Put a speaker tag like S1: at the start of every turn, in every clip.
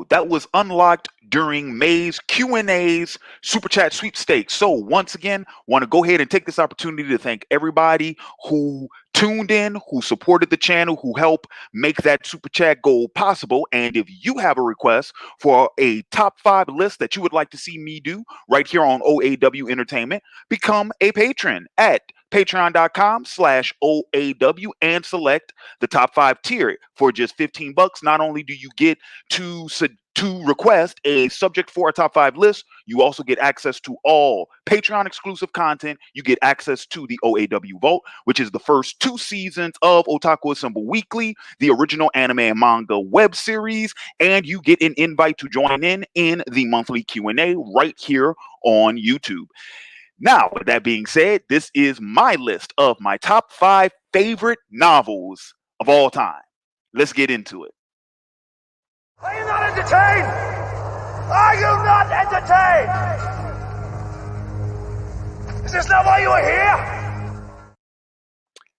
S1: that was unlocked during May's Q&A's Super Chat sweepstakes. So once again, want to go ahead and take this opportunity to thank everybody who tuned in, who supported the channel, who helped make that Super Chat goal possible. And if you have a request for a top 5 list that you would like to see me do right here on OAW Entertainment, become a patron at patreon.com/OAW and select the top 5 tier for just $15. Not only do you get to request a subject for a top 5 list, you also get access to all Patreon exclusive content. You get access to the OAW Vault, which is the first 2 seasons of Otaku Assemble Weekly, the original anime and manga web series, and you get an invite to join in the monthly Q&A right here on YouTube. Now, with that being said, this is my list of my top 5 favorite novels of all time. Let's get into it.
S2: Are you not entertained? Are you not entertained? Is this not why you are here?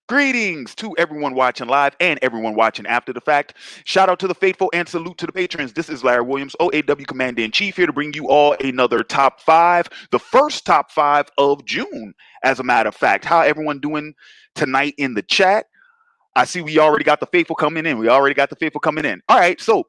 S1: Greetings to everyone watching live and everyone watching after the fact. Shout out to the faithful and salute to the patrons. This is Larry Williams, OAW Commander-in-Chief, here to bring you all another top 5, the first top 5 of June, as a matter of fact. How everyone doing tonight in the chat? I see we already got the faithful coming in. All right, so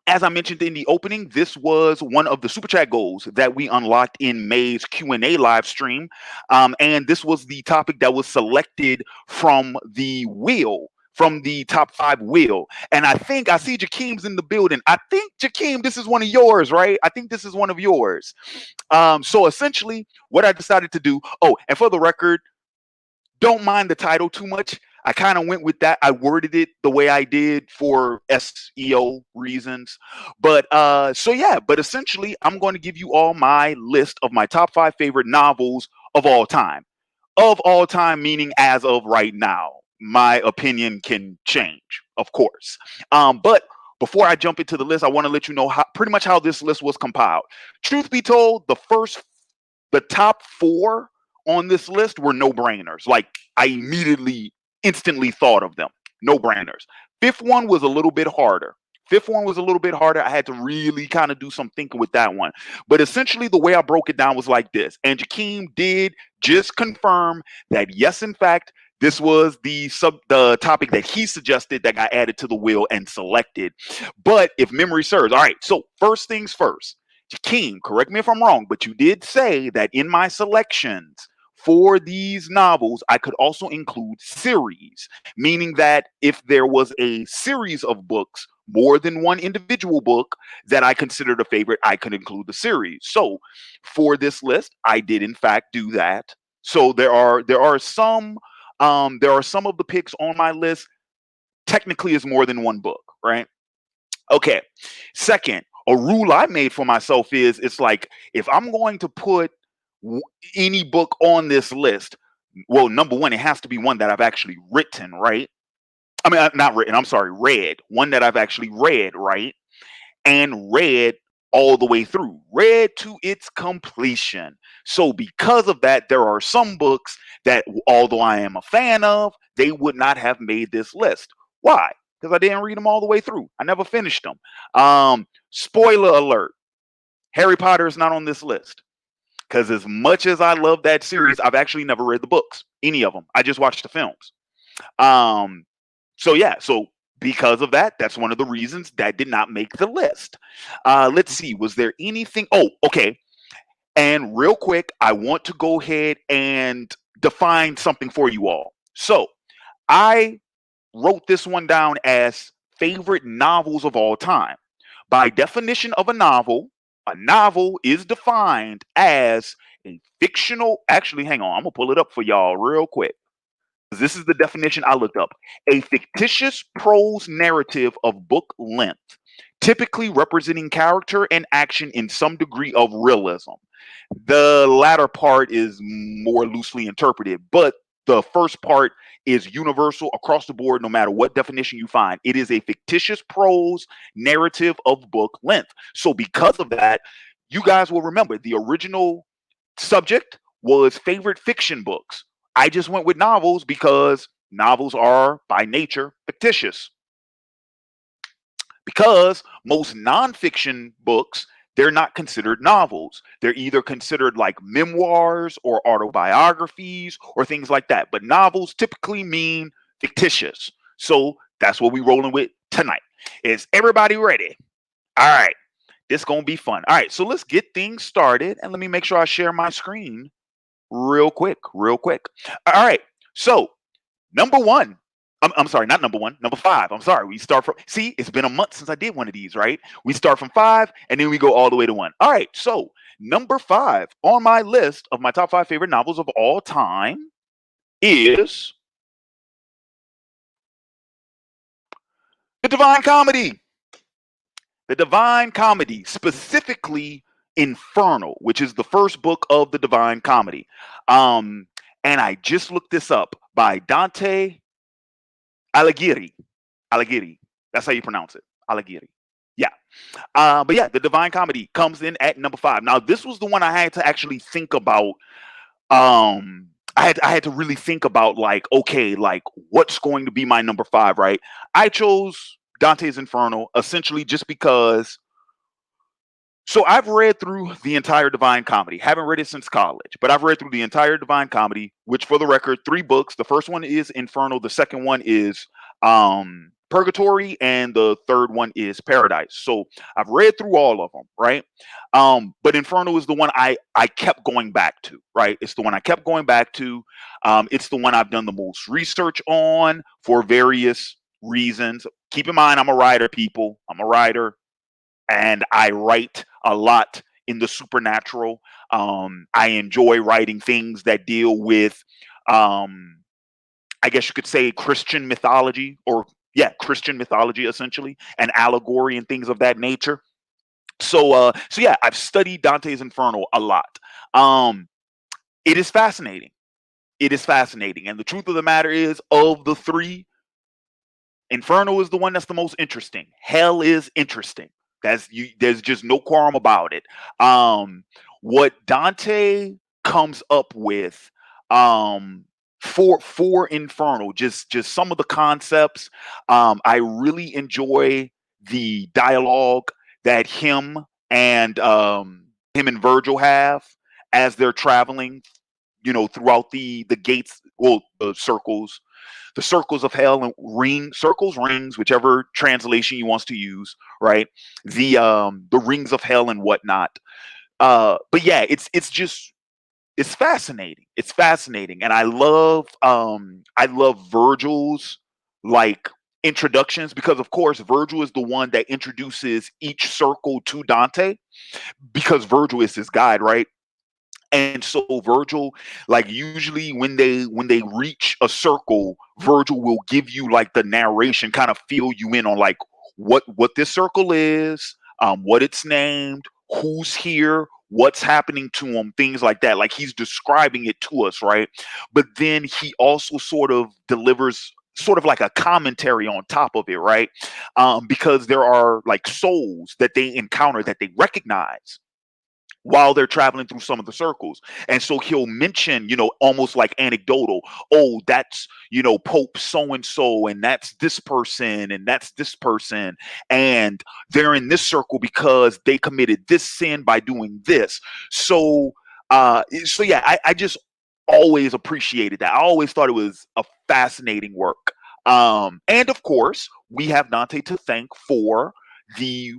S1: as I mentioned in the opening, this was one of the Super Chat goals that we unlocked in May's Q&A live stream. And this was the topic that was selected from the wheel, from the top 5 wheel. And I think I see Jakeem's in the building. I think, Jakeem, this is one of yours, right? I think this is one of yours. So essentially, what I decided to do, and for the record, don't mind the title too much. I kind of went with that. I worded it the way I did for SEO reasons. But but essentially, I'm going to give you all my list of my top 5 favorite novels of all time. Of all time, meaning as of right now. My opinion can change, of course. But before I jump into the list, I want to let you know pretty much how this list was compiled. Truth be told, the top 4 on this list were no-brainers. Like, I instantly thought of them. No-brainers. Fifth one was a little bit harder. I had to really kind of do some thinking with that one. But essentially, the way I broke it down was like this. And Jakeem did just confirm that, yes, in fact, this was the topic that he suggested that got added to the wheel and selected. But if memory serves, all right, so first things first. Jakeem, correct me if I'm wrong, but you did say that in my selections for these novels, I could also include series, meaning that if there was a series of books, more than one individual book that I considered a favorite, I could include the series. So for this list, I did in fact do that. So there are some of the picks on my list technically is more than one book, right? Okay. Second, a rule I made for myself is it's like if I'm going to put any book on this list, well, number one, it has to be one that I've actually written, right? I mean, not written, I'm sorry, read. One that I've actually read, right? And read all the way through, read to its completion. So because of that, there are some books that, although I am a fan of, they would not have made this list. Why? Because I didn't read them all the way through. I never finished them. Spoiler alert, Harry Potter is not on this list. Because as much as I love that series, I've actually never read the books, any of them. I just watched the films. So because of that, that's one of the reasons that did not make the list. Let's see, was there anything? Oh, okay. And real quick, I want to go ahead and define something for you all. So I wrote this one down as favorite novels of all time. By definition of a novel is defined as a fictional. Actually, hang on, I'm gonna pull it up for y'all real quick. This is the definition I looked up. A fictitious prose narrative of book length, typically representing character and action in some degree of realism. The latter part is more loosely interpreted, but the first part is universal across the board, no matter what definition you find. It is a fictitious prose narrative of book length. So because of that, you guys will remember the original subject was favorite fiction books. I just went with novels because novels are by nature fictitious. because most nonfiction books, they're not considered novels. They're either considered like memoirs or autobiographies or things like that. But novels typically mean fictitious. So that's what we're rolling with tonight. Is everybody ready? All right. This gonna be fun. All right, so let's get things started, and let me make sure I share my screen real quick, real quick. All right, so number one. I'm sorry, not number one, number five. I'm sorry. We start from, see, it's been a month since I did one of these, right? We start from five and then we go all the way to one. All right, so number five on my list of my top five favorite novels of all time is The Divine Comedy. The Divine Comedy, specifically Infernal, which is the first book of the Divine Comedy. Um, and I just looked this up by Dante Alighieri. Alighieri. That's how you pronounce it. Alighieri. Yeah. But yeah, the Divine Comedy comes in at number five. Now, this was the one I had to actually think about. I had to really think about like, okay, like what's going to be my number five, right? I chose Dante's Inferno essentially just because. So I've read through the entire Divine Comedy. Haven't read it since college, but I've read through the entire Divine Comedy, which for the record, three books. The first one is Infernal, the second one is Purgatory, and the third one is Paradise. So I've read through all of them, right? But Infernal is the one I kept going back to, right? It's the one I kept going back to. It's the one I've done the most research on for various reasons. Keep in mind, I'm a writer, people. I'm a writer and I write a lot in the supernatural. I enjoy writing things that deal with, um, I guess you could say, Christian mythology, or yeah, Christian mythology essentially, and allegory and things of that nature. So yeah, I've studied Dante's Inferno a lot. Um, it is fascinating. It is fascinating, and the truth of the matter is, of the three, Inferno is the one that's the most interesting. Hell is interesting. That's you. There's just no qualm about it. Um, what Dante comes up with, um, for Inferno, just some of the concepts. I really enjoy the dialogue that him and Virgil have as they're traveling. Throughout the gates, well, the circles of hell, and rings, whichever translation you wants to use, right? The rings of hell and whatnot. But yeah, it's fascinating. It's fascinating, and I love Virgil's like introductions, because of course Virgil is the one that introduces each circle to Dante, because Virgil is his guide, right? And so Virgil, like usually when they reach a circle, Virgil will give you like the narration, kind of fill you in on like what this circle is, what it's named, who's here, what's happening to them, things like that. Like he's describing it to us, right? But then he also sort of delivers sort of like a commentary on top of it, right? Because there are like souls that they encounter that they recognize while they're traveling through some of the circles. And so he'll mention, almost like anecdotal, oh, that's, Pope so and so, and that's this person, and that's this person. And they're in this circle because they committed this sin by doing this. So yeah, I just always appreciated that. I always thought it was a fascinating work. And of course, we have Dante to thank for the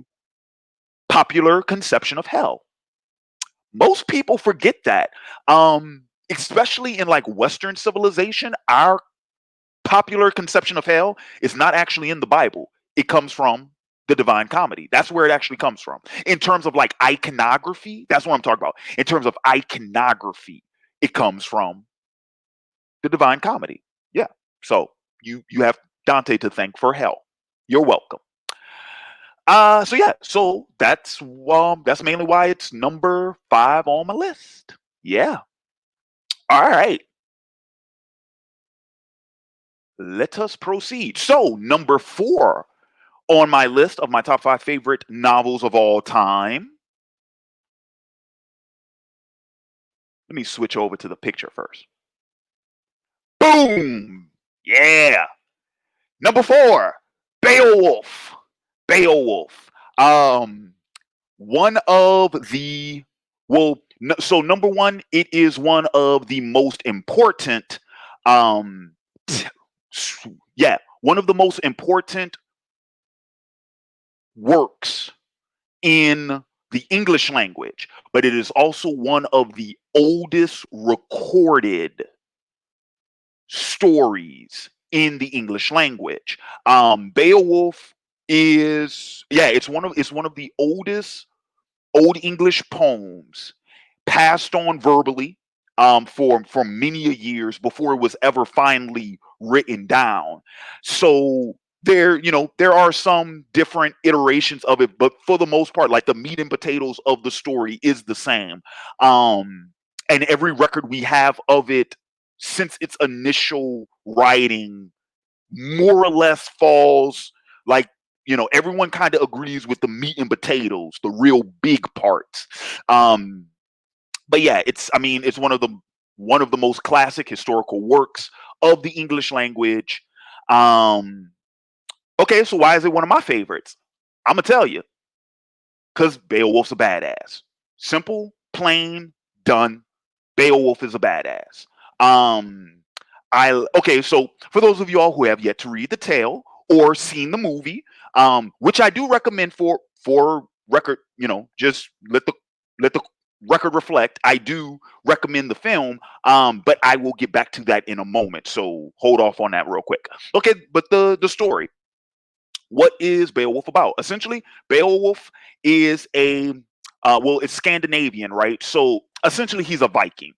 S1: popular conception of hell. Most people forget that. Especially in like Western civilization, our popular conception of hell is not actually in the Bible. It comes from the Divine Comedy. That's where it actually comes from. In terms of like iconography, that's what I'm talking about. In terms of iconography, it comes from the Divine Comedy. Yeah. So you have Dante to thank for hell. You're welcome. So yeah, so that's mainly why it's number five on my list. Yeah. All right. Let us proceed. So number four on my list of my top five favorite novels of all time. Let me switch over to the picture first. Boom. Yeah. Number four, Beowulf. Beowulf. One of the well, so number one, it is one of the most important. Um, yeah, one of the most important works in the English language, but it is also one of the oldest recorded stories in the English language. Beowulf is it's one of the oldest Old English poems passed on verbally for many a years before it was ever finally written down. So there are some different iterations of it, but for the most part, like the meat and potatoes of the story is the same. Um, and every record we have of it since its initial writing more or less falls like everyone kind of agrees with the meat and potatoes, the real big parts. um but yeah, it's one of the most classic historical works of the English language. um okay, so why is it one of my favorites? I'm gonna tell you, because Beowulf's a badass. Simple, plain, done. Beowulf is a badass. Um, so for those of y'all who have yet to read the tale or seen the movie, which I do recommend for record, just let the record reflect. I do recommend the film, but I will get back to that in a moment. So hold off on that real quick. Okay, but the story. What is Beowulf about? Essentially, Beowulf is it's Scandinavian, right? So essentially, he's a Viking.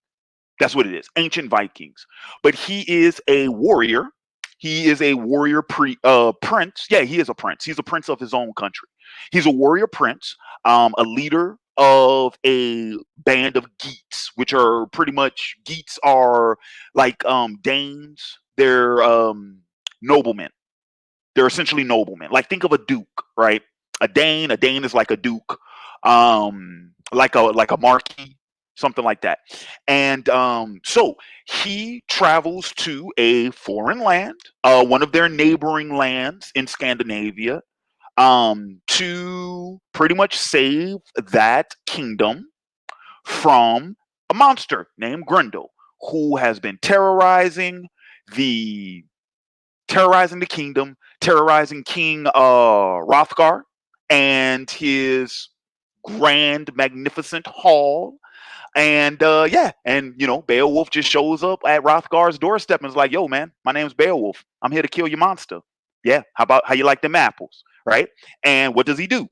S1: That's what it is. Ancient Vikings. But he is a warrior. He is a warrior prince. Yeah, he is a prince. He's a prince of his own country. He's a warrior prince, a leader of a band of Geats, which are pretty much Geats are like Danes. They're noblemen. They're essentially noblemen. Like think of a duke, right? A Dane is like a duke, like a marquis, something like that. And so he travels to a foreign land, one of their neighboring lands in Scandinavia, to pretty much save that kingdom from a monster named Grendel, who has been the terrorizing the kingdom, terrorizing King Hrothgar and his grand, magnificent hall. And yeah, and Beowulf just shows up at Hrothgar's doorstep and is like, "Yo, man, my name's Beowulf. I'm here to kill your monster. Yeah, how you like them apples, right?" And what does he do?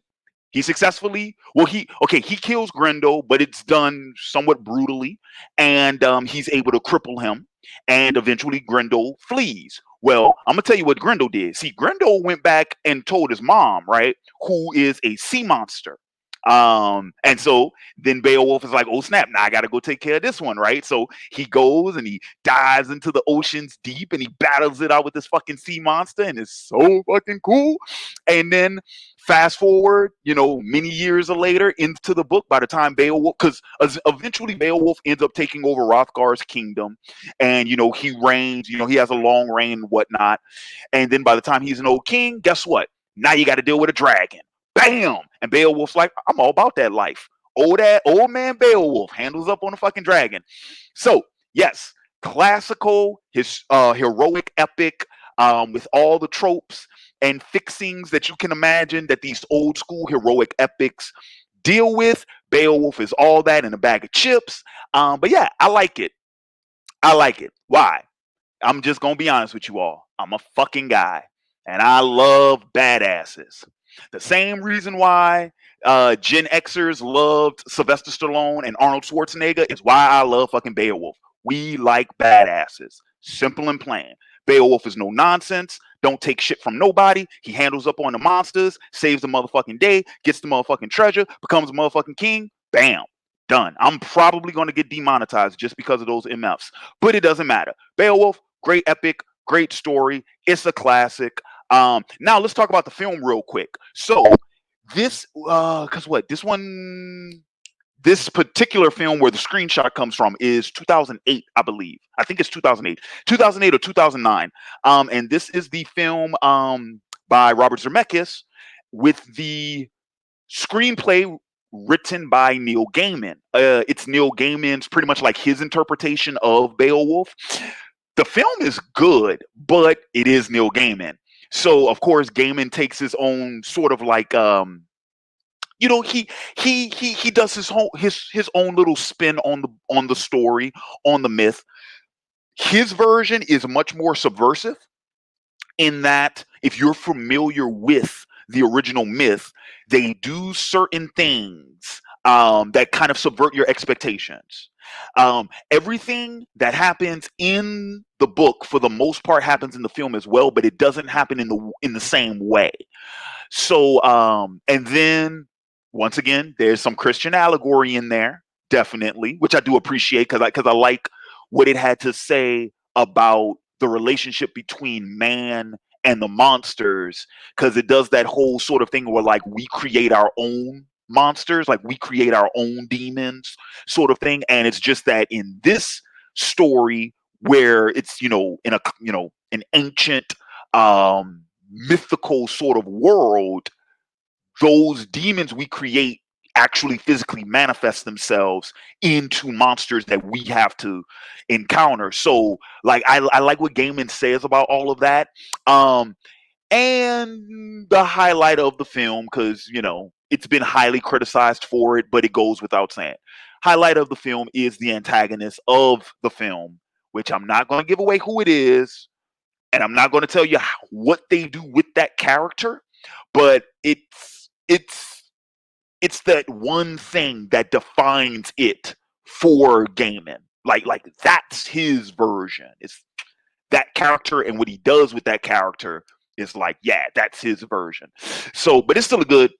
S1: He successfully, he kills Grendel, but it's done somewhat brutally, and he's able to cripple him, and eventually Grendel flees. Well, I'm gonna tell you what Grendel did. See, Grendel went back and told his mom, right, who is a sea monster. And so then Beowulf is like, "Oh snap! Now I got to go take care of this one, right?" So he goes and he dives into the ocean's deep and he battles it out with this fucking sea monster, and it's so fucking cool. And then fast forward, many years later into the book, by the time Beowulf, because eventually Beowulf ends up taking over Hrothgar's kingdom, and he reigns. He has a long reign and whatnot. And then by the time he's an old king, guess what? Now you got to deal with a dragon. Bam! And Beowulf's like, "I'm all about that life." Old man Beowulf handles up on the fucking dragon. So yes, classical, his heroic epic, with all the tropes and fixings that you can imagine that these old school heroic epics deal with. Beowulf is all that in a bag of chips. But yeah, I like it. I like it. Why? I'm just gonna be honest with you all. I'm a fucking guy, and I love badasses. The same reason why Gen Xers loved Sylvester Stallone and Arnold Schwarzenegger is why I love fucking Beowulf. We like badasses. Simple and plain. Beowulf is no nonsense. Don't take shit from nobody. He handles up on the monsters, saves the motherfucking day, gets the motherfucking treasure, becomes a motherfucking king. Bam. Done. I'm probably going to get demonetized just because of those MFs, but it doesn't matter. Beowulf, great epic, great story. It's a classic. Now let's talk about the film real quick. So because this particular film where the screenshot comes from is 2008, I believe. I think it's 2008 or 2009. And this is the film by Robert Zemeckis, with the screenplay written by Neil Gaiman. It's Neil Gaiman's pretty much like his interpretation of Beowulf. The film is good, but it is Neil Gaiman. So of course Gaiman takes his own sort of like he does his own little spin on the story, on the myth. His version is much more subversive in that if you're familiar with the original myth, they do certain things that kind of subvert your expectations. Everything that happens in the book, for the most part, happens in the film as well, but it doesn't happen in the same way. So, and then once again, there's some Christian allegory in there, definitely, which I do appreciate because I like what it had to say about the relationship between man and the monsters, because it does that whole sort of thing where like we create our own monsters, like we create our own demons, sort of thing. And it's just that in this story where it's in a an ancient mythical sort of world, those demons we create actually physically manifest themselves into monsters that we have to encounter. So like I like what Gaiman says about all of that. And the highlight of the film, because it's been highly criticized for it, but it goes without saying. Highlight of the film is the antagonist of the film, which I'm not going to give away who it is, and I'm not going to tell you what they do with that character, but it's that one thing that defines it for Gaiman. Like that's his version. It's that character, and what he does with that character is like, yeah, that's his version. So, but it's still a good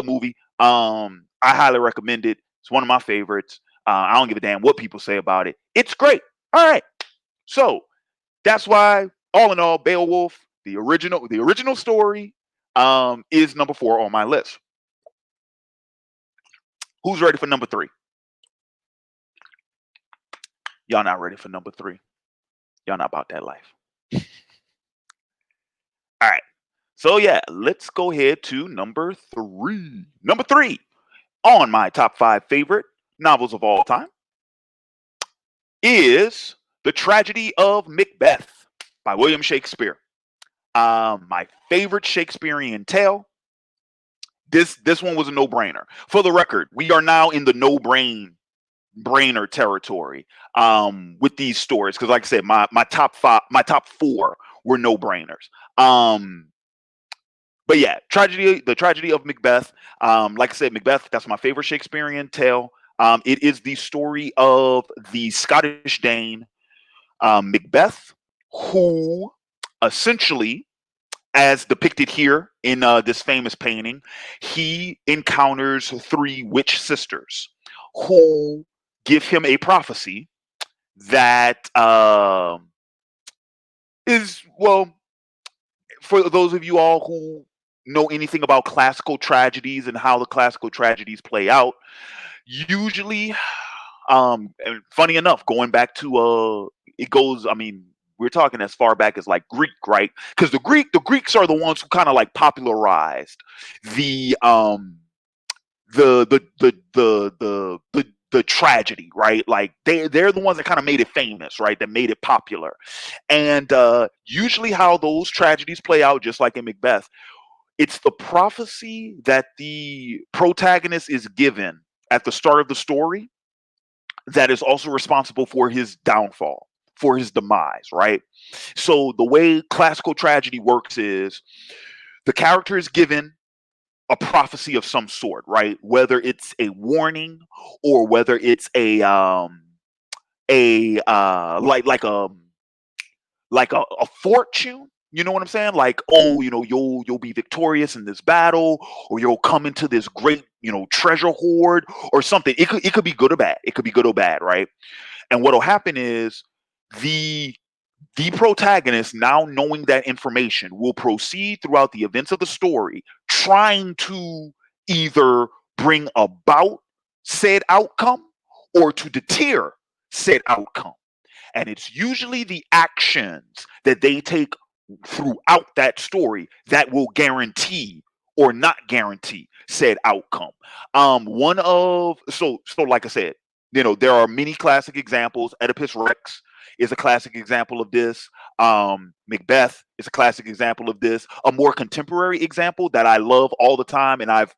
S1: movie. I highly recommend it. It's one of my favorites. I don't give a damn what people say about it. It's great. All right. So that's why, all in all, Beowulf, the original story, is number 4 on my list. Who's ready for number 3? Y'all not ready for number 3. Y'all not about that life. All right. So yeah, let's go ahead to number 3. Number 3 on my top 5 favorite novels of all time is The Tragedy of Macbeth by William Shakespeare. My favorite Shakespearean tale. This one was a no-brainer. For the record, we are now in the no-brainer territory with these stories, because like I said, my top 4 were no-brainers. But yeah, the tragedy of Macbeth. Like I said, Macbeth, that's my favorite Shakespearean tale. It is the story of the Scottish Dane, Macbeth, who essentially, as depicted here in this famous painting, he encounters 3 witch sisters who give him a prophecy that is, well, for those of you all who know anything about classical tragedies and how the classical tragedies play out, usually, and funny enough, going back to it goes, I mean, we're talking as far back as like Greek, right? Because the Greeks are the ones who kind of like popularized the the tragedy, right? Like they're the ones that kind of made it famous, right? That made it popular. And usually how those tragedies play out, just like in Macbeth, it's the prophecy that the protagonist is given at the start of the story that is also responsible for his downfall, for his demise, right? So the way classical tragedy works is the character is given a prophecy of some sort, right? Whether it's a warning or whether it's a like a fortune. You know what I'm saying? Like, oh, you'll be victorious in this battle, or you'll come into this great, treasure hoard or something. It could be good or bad. It could be good or bad, right? And what'll happen is the the protagonist, now knowing that information, will proceed throughout the events of the story, trying to either bring about said outcome or to deter said outcome. And it's usually the actions that they take throughout that story that will guarantee or not guarantee said outcome. One of so like I said, there are many classic examples. Oedipus Rex is a classic example of this. Macbeth is a classic example of this. A more contemporary example that I love all the time, and I've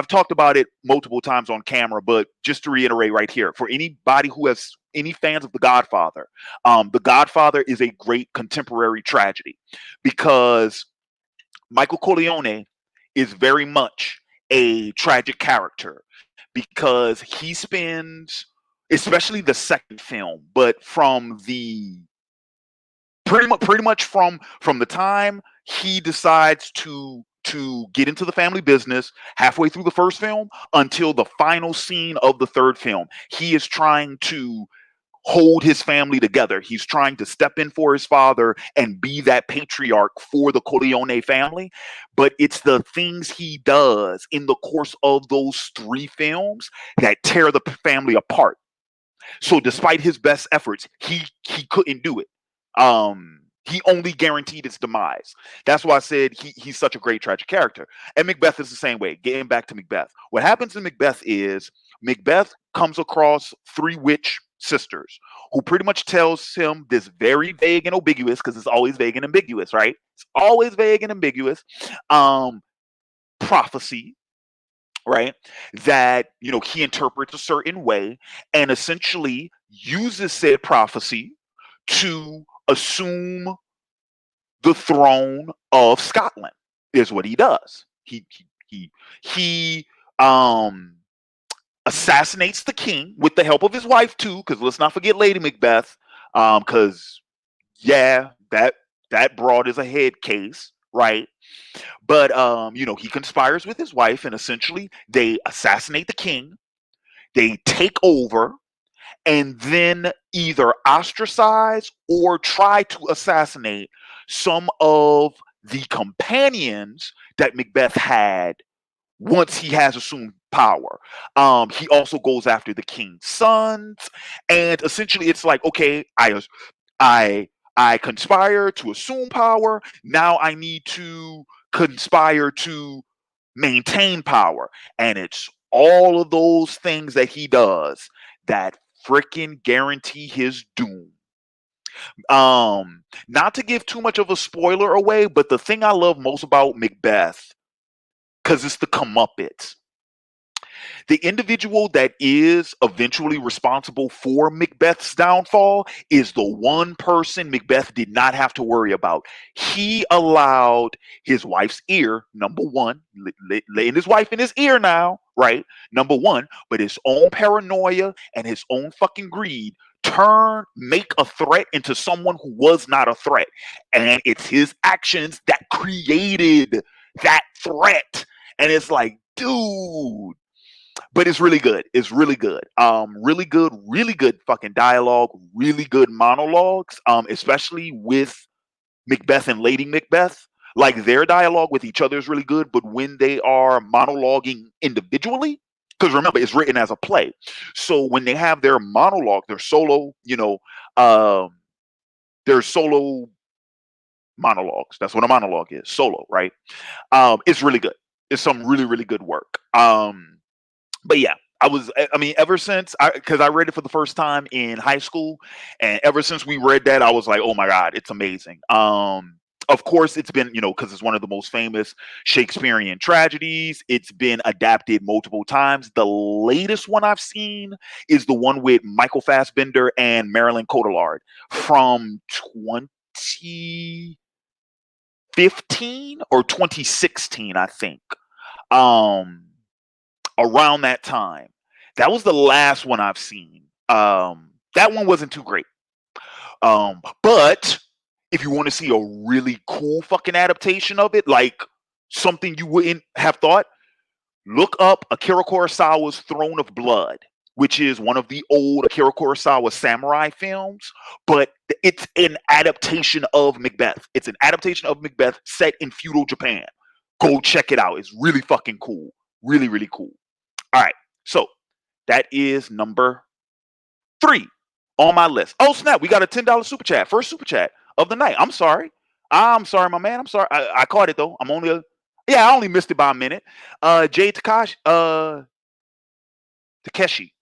S1: talked about it multiple times on camera, but just to reiterate right here, for anybody who has any fans of The Godfather is a great contemporary tragedy because Michael Corleone is very much a tragic character because he spends, especially the second film, but from the pretty much from the time he decides to get into the family business halfway through the first film until the final scene of the third film, he is trying to hold his family together. He's trying to step in for his father and be that patriarch for the Corleone family. But it's the things he does in the course of those three films that tear the family apart. So despite his best efforts, he couldn't do it. He only guaranteed its demise. That's why I said he's such a great tragic character. And Macbeth is the same way. Getting back to Macbeth, what happens in Macbeth is Macbeth comes across three witch sisters who pretty much tells him this very vague and ambiguous, because it's always vague and ambiguous, right? It's always vague and ambiguous. Um, Prophecy, right? That he interprets a certain way and essentially uses said prophecy to assume the throne of Scotland. Is what he does. He um assassinates the king with the help of his wife too, because let's not forget Lady Macbeth. Because yeah, that broad is a head case, right? But he conspires with his wife, and essentially they assassinate the king. They take over, and then either ostracize or try to assassinate some of the companions that Macbeth had once he has assumed power. He also goes after the king's sons, and essentially it's like, okay, I I conspire to assume power. Now I need to conspire to maintain power. And it's all of those things that he does that freaking guarantee his doom. Not to give too much of a spoiler away, but the thing I love most about Macbeth, because it's the comeuppance. The individual that is eventually responsible for Macbeth's downfall is the one person Macbeth did not have to worry about. He allowed his wife's ear, number one, laying his wife in his ear now, right? Number one, but his own paranoia and his own fucking greed make a threat into someone who was not a threat. And it's his actions that created that threat. And it's like, dude, but it's really good. It's really good. Really good fucking dialogue, really good monologues, especially with Macbeth and Lady Macbeth. Like their dialogue with each other is really good, but when they are monologuing individually, because remember, it's written as a play. So when they have their monologue, um, their solo monologues. That's what a monologue is, solo, right? It's really good. It's some really, really good work. But yeah, I mean, ever since because I read it for the first time in high school, and ever since we read that, I was like, oh my god, it's amazing. Of course, it's been, because it's one of the most famous Shakespearean tragedies. It's been adapted multiple times. The latest one I've seen is the one with Michael Fassbender and Marilyn Cotillard from 2015 or 2016, I think. Um, Around that time. That was the last one I've seen. That one wasn't too great. But if you want to see a really cool fucking adaptation of it, like something you wouldn't have thought, look up Akira Kurosawa's Throne of Blood, which is one of the old Akira Kurosawa samurai films, but it's an adaptation of Macbeth. It's an adaptation of Macbeth set in feudal Japan. Go check it out. It's really fucking cool. Really, really cool. All right. So that is number 3 on my list. Oh, snap. We got a $10 super chat. First super chat of the night. I'm sorry. My man. I'm sorry. I caught it, though. Yeah, I only missed it by a minute. Jay Takashi, Takeshi.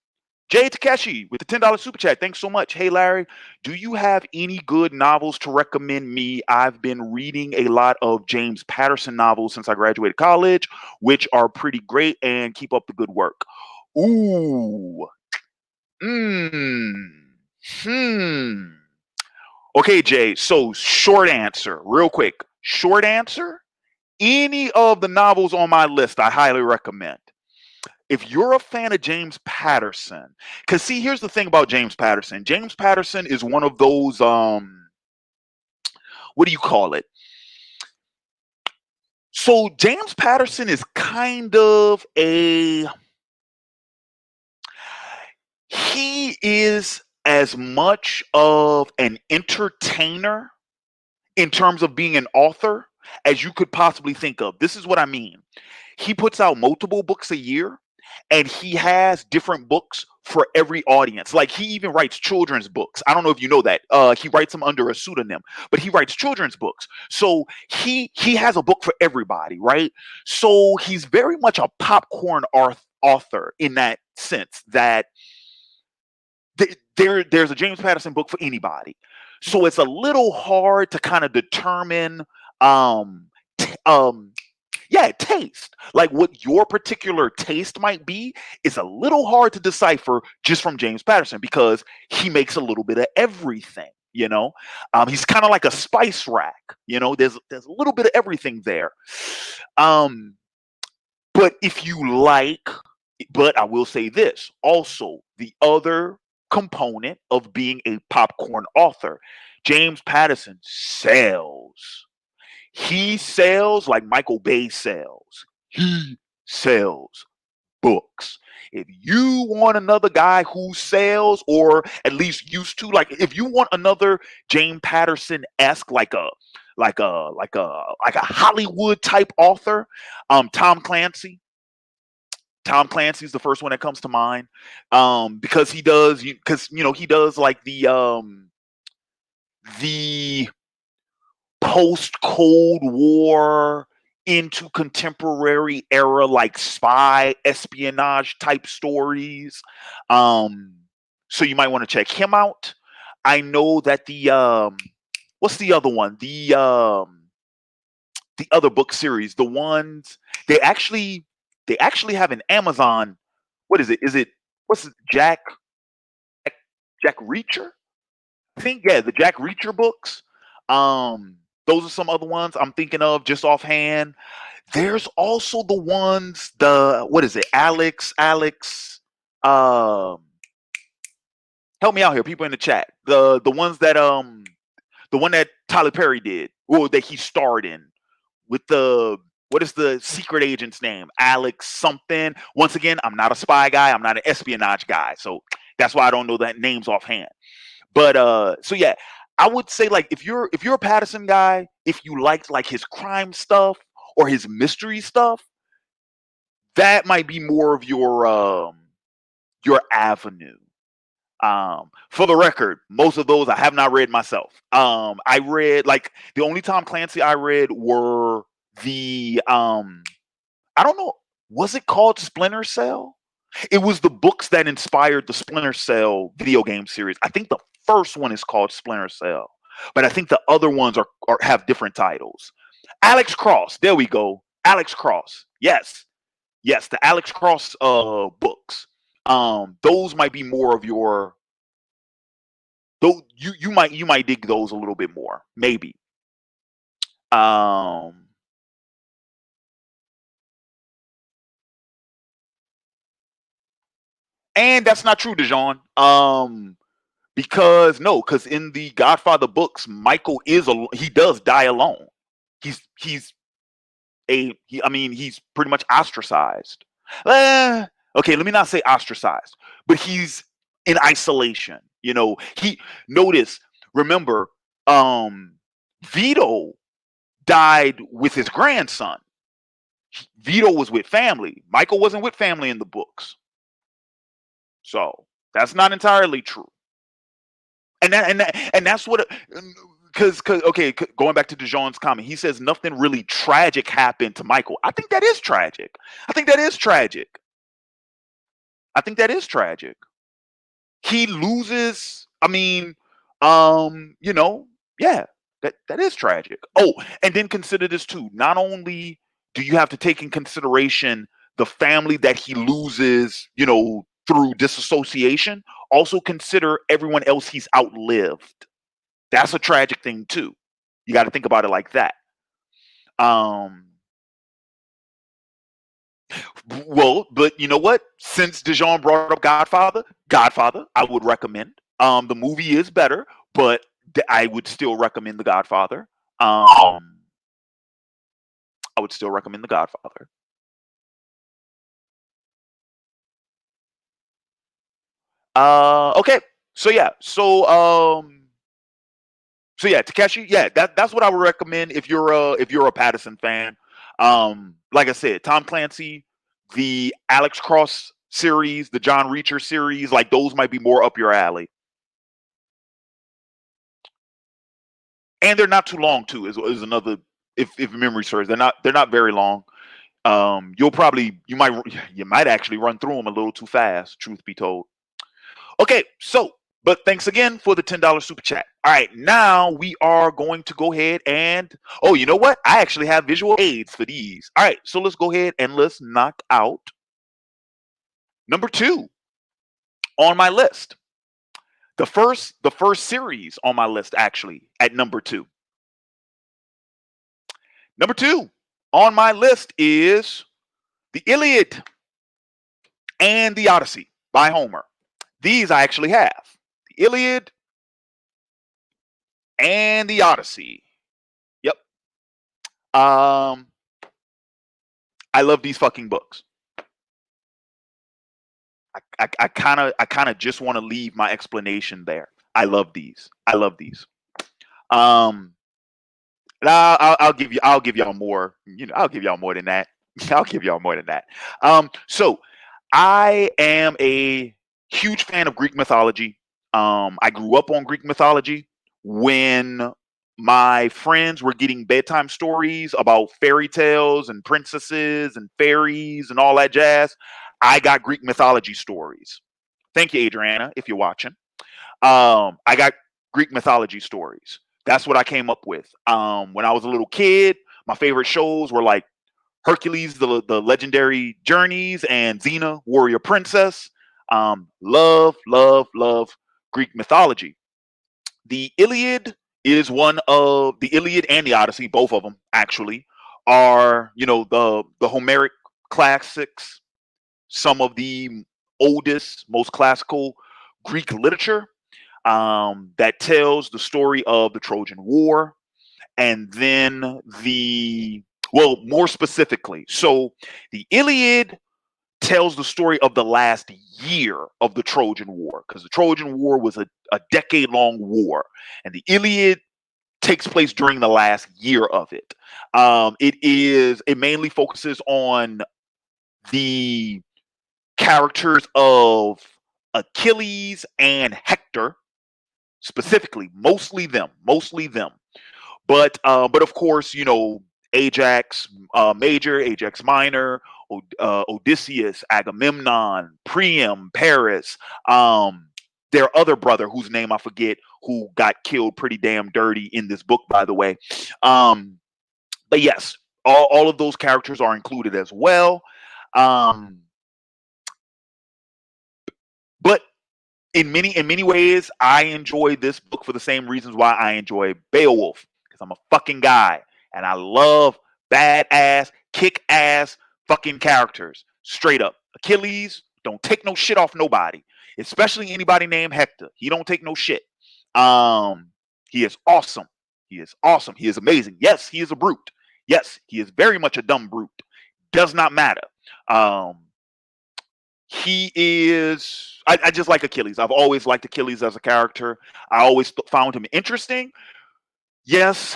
S1: Jay Takeshi with the $10 super chat. Thanks so much. Hey, Larry, do you have any good novels to recommend me? I've been reading a lot of James Patterson novels since I graduated college, which are pretty great, and keep up the good work. Ooh. Mmm. Hmm. Okay, Jay. So, short answer, real quick. Short answer, any of the novels on my list, I highly recommend. If you're a fan of James Patterson, because see, here's the thing about James Patterson. James Patterson is one of those what do you call it? So James Patterson is kind of a he is as much of an entertainer in terms of being an author as you could possibly think of. This is what I mean. He puts out multiple books a year, and he has different books for every audience. Like he even writes children's books. I don't know if you know that. He writes them under a pseudonym, but he writes children's books. So he has a book for everybody, right? So he's very much a popcorn author in that sense that there's a James Patterson book for anybody. So it's a little hard to kind of determine um um yeah, taste. Like what your particular taste might be is a little hard to decipher just from James Patterson because he makes a little bit of everything. He's kind of like a spice rack. There's a little bit of everything there. Um, but if you like, but I will say this also, the other component of being a popcorn author, James Patterson sells. He sells like Michael Bay sells. He sells books. If you want another guy who sells, or at least used to, like if you want another James Patterson esque, like a Hollywood type author, Tom Clancy. Tom Clancy's the first one that comes to mind, because he does like the post Cold War into contemporary era like spy espionage type stories. Um, so you might want to check him out. I know that what's the other one? The other book series, the ones they actually have an Amazon. What is it? What's it, Jack Reacher? I think, yeah, the Jack Reacher books. Um, those are some other ones I'm thinking of just offhand. There's also the ones, the what is it? Um, help me out here, people in the chat. The ones that the one that Tyler Perry did, or that he starred in, with the what is the secret agent's name? Alex something. Once again, I'm not a spy guy. I'm not an espionage guy, so that's why I don't know that names offhand. But so yeah, I would say like if you're a Patterson guy, if you liked like his crime stuff or his mystery stuff, that might be more of your avenue. For the record, most of those I have not read myself. I read like the only Tom Clancy I read were the I don't know, was it called Splinter Cell? It was the books that inspired the Splinter Cell video game series. I think the first one is called Splinter Cell, but I think the other ones are have different titles. Alex Cross, there we go. Alex Cross, yes, yes, the Alex Cross books. Those might be more of your. Though you might dig those a little bit more, maybe. Um, and that's not true, Dijon. Because in the Godfather books, Michael he does die alone. He's I mean, he's pretty much ostracized. Okay, let me not say ostracized, but he's in isolation. He notice. Remember, um, Vito died with his grandson. Vito was with family. Michael wasn't with family in the books, so that's not entirely true. And that's what because okay, going back to DeJean's comment, he says nothing really tragic happened to Michael. I think that is tragic. I think that is tragic. I think that is tragic. He loses. I mean, you know, yeah, that is tragic. Oh, and then consider this too. Not only do you have to take in consideration the family that he loses, through disassociation, also consider everyone else he's outlived. That's a tragic thing too. You got to think about it like that. Um, well, but you know what? Since Dijon brought up Godfather, I would recommend. The movie is better, but I would still recommend The Godfather. I would still recommend The Godfather. Okay. So yeah. So yeah, Takeshi. Yeah, that's what I would recommend if you're a Patterson fan. Like I said, Tom Clancy, the Alex Cross series, the John Reacher series, like those might be more up your alley. And they're not too long too. Is another, if memory serves, they're not very long. You might actually run through them a little too fast. Truth be told. Okay, so but thanks again for the $10 super chat. All right, now we are going to go ahead and oh, you know what? I actually have visual aids for these. All right, so let's go ahead and let's knock out number two on my list. The first series on my list actually at number two. Number two on my list is the Iliad and the Odyssey by Homer. These I actually have. The Iliad and the Odyssey. Yep. Um, I love these fucking books. I kind of just want to leave my explanation there. I love these. I love these. Um, I'll give y'all more. I'll give y'all more than that. I'll give y'all more than that. So I am a huge fan of Greek mythology. I grew up on Greek mythology when my friends were getting bedtime stories about fairy tales and princesses and fairies and all that jazz. I got Greek mythology stories. Thank you, Adriana, if you're watching. I got Greek mythology stories. That's what I came up with. When I was a little kid, my favorite shows were like Hercules, the legendary journeys, and Xena, warrior princess. Love Greek mythology. The Iliad is one of the Iliad and the Odyssey, both of them actually are the Homeric classics, some of the oldest, most classical Greek literature that tells the story of the Trojan War, and then more specifically, so the Iliad tells the story of the last year of the Trojan War, because the Trojan War was a decade long war, and the Iliad takes place during the last year of it. It mainly focuses on the characters of Achilles and Hector, specifically, mostly them. But of course, Ajax Major, Ajax Minor, Odysseus, Agamemnon, Priam, Paris, their other brother whose name I forget, who got killed pretty damn dirty in this book, by the way. Um, but yes, all of those characters are included as well. Um, but in many ways, I enjoy this book for the same reasons why I enjoy Beowulf, because I'm a fucking guy and I love badass, kick ass fucking characters. Straight up, Achilles don't take no shit off nobody, especially anybody named Hector. He don't take no shit. Um, he is awesome. He is awesome. He is amazing. Yes, he is a brute. Yes, he is very much a dumb brute. Does not matter. Um, he is. I just like Achilles. I've always liked Achilles as a character. I always found him interesting. Yes,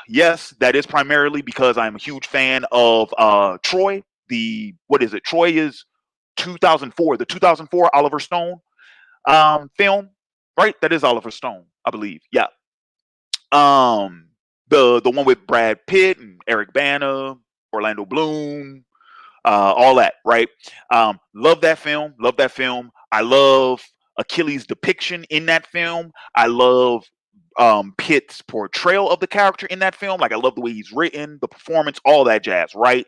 S1: yes, that is primarily because I'm a huge fan of Troy. The what is it? Troy is 2004, the 2004 Oliver Stone film, right? That is Oliver Stone, I believe. Yeah. Um, the one with Brad Pitt and Eric Bana, Orlando Bloom, all that, right? Love that film. Love that film. I love Achilles' depiction in that film. I love Pitt's portrayal of the character in that film. Like I love the way he's written, the performance, all that jazz, right?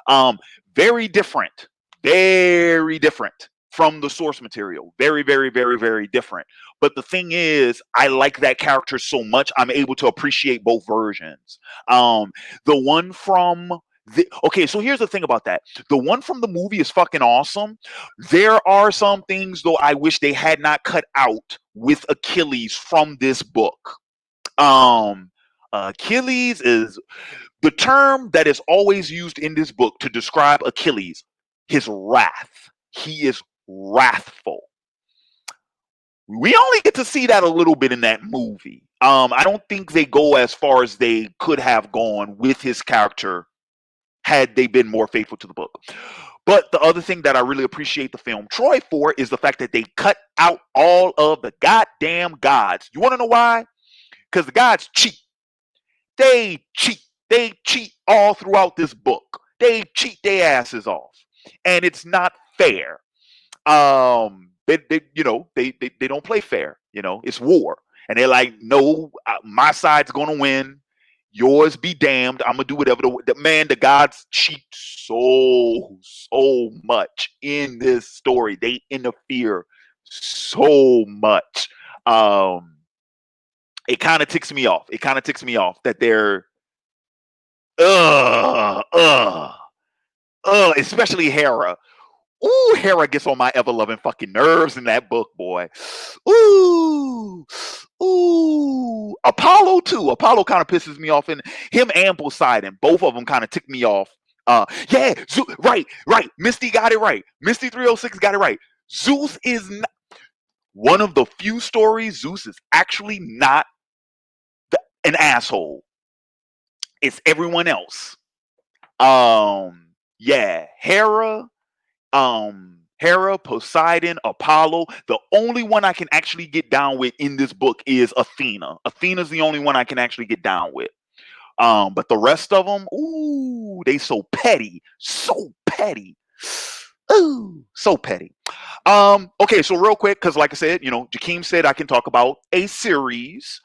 S1: Um, very different, very different from the source material. Very, very, very, very different. But the thing is, I like that character so much, I'm able to appreciate both versions. The one from okay, so here's the thing about that. The one from the movie is fucking awesome. There are some things though I wish they had not cut out with Achilles from this book. Um Achilles is the term that is always used in this book to describe Achilles, his wrath. He is wrathful. We only get to see that a little bit in that movie. I don't think they go as far as they could have gone with his character had they been more faithful to the book. But the other thing that I really appreciate the film Troy for is the fact that they cut out all of the goddamn gods. You want to know why? Because the gods cheat. They cheat. They cheat all throughout this book. They cheat their asses off. And it's not fair. They don't play fair. It's war. And they're like, no, my side's going to win. Yours be damned. I'm gonna do whatever. The gods cheat so much in this story. They interfere so much. It kind of ticks me off. It kind of ticks me off that they're uh uh especially Hera. Ooh, Hera gets on my ever loving fucking nerves in that book, boy. Ooh, ooh. Apollo too. Apollo kind of pisses me off, and him and Poseidon, both of them kind of tick me off. Yeah, right. Misty got it right. Misty 306 got it right. Zeus is not, one of the few stories. Zeus is actually not an asshole. It's everyone else. Yeah, Hera, Poseidon, Apollo. The only one I can actually get down with in this book is Athena. Athena's the only one I can actually get down with. But the rest of them, ooh, they so petty. So petty. Ooh, so petty. Okay, so real quick, because like I said, Jakeem said I can talk about a series.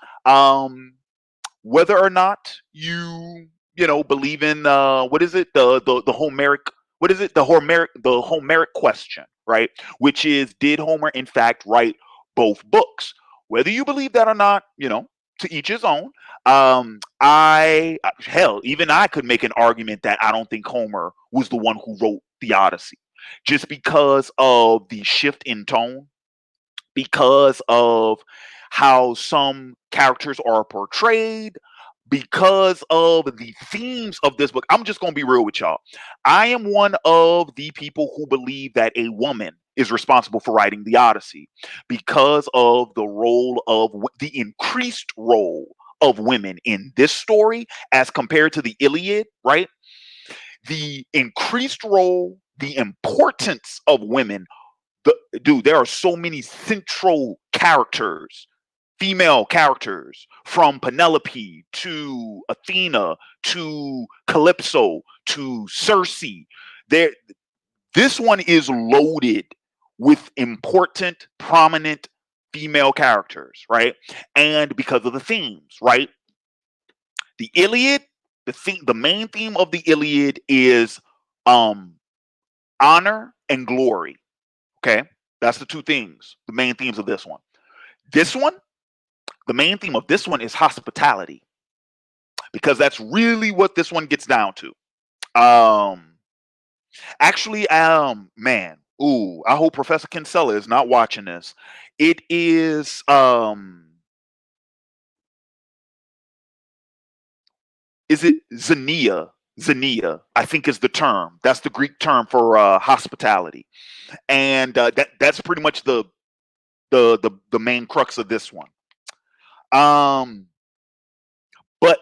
S1: Whether or not you believe in what is it, the Homeric, what is it, the Homeric question, right? Which is, did Homer in fact write both books? Whether you believe that or not, to each his own. Even I could make an argument that I don't think Homer was the one who wrote the Odyssey, just because of the shift in tone, because of how some characters are portrayed, because of the themes of this book. I'm just going to be real with y'all. I am one of the people who believe that a woman is responsible for writing the Odyssey because of the increased role of women in this story as compared to the Iliad, right? The increased role, the importance of women. Dude, there are so many central characters, female characters, from Penelope to Athena to Calypso to Circe. There, this one is loaded with important, prominent female characters, right? And because of the themes, right? The Iliad, the main theme of the Iliad is um honor and glory. Okay, that's the two things, the main themes of this one. This one, the main theme of this one is hospitality, because that's really what this one gets down to. Um, Actually, man, ooh, I hope Professor Kinsella is not watching this. It is it Xenia? Xenia, I think, is the term. That's the Greek term for hospitality, and that's pretty much the main crux of this one. Um, but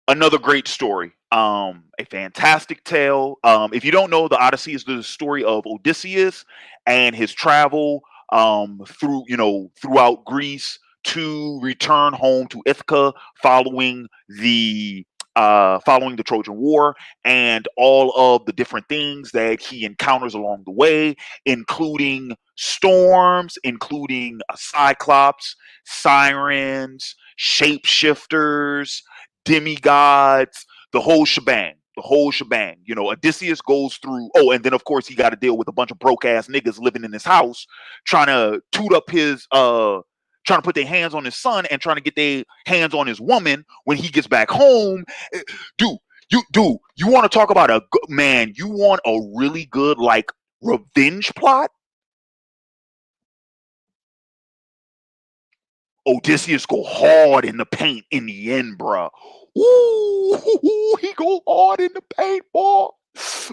S1: another great story. A fantastic tale. If you don't know, the Odyssey is the story of Odysseus and his travel throughout Greece to return home to Ithaca following the Trojan War and all of the different things that he encounters along the way, including storms, including cyclops, sirens, shapeshifters, demigods, the whole shebang. The whole shebang. You know, Odysseus goes through. Oh, and then of course he got to deal with a bunch of broke ass niggas living in his house, trying to toot up his trying to put their hands on his son and trying to get their hands on his woman when he gets back home. Dude, you want to talk about man? You want a really good like revenge plot? Odysseus go hard in the paint in the end, bruh. Ooh, he go hard in the paint, boy.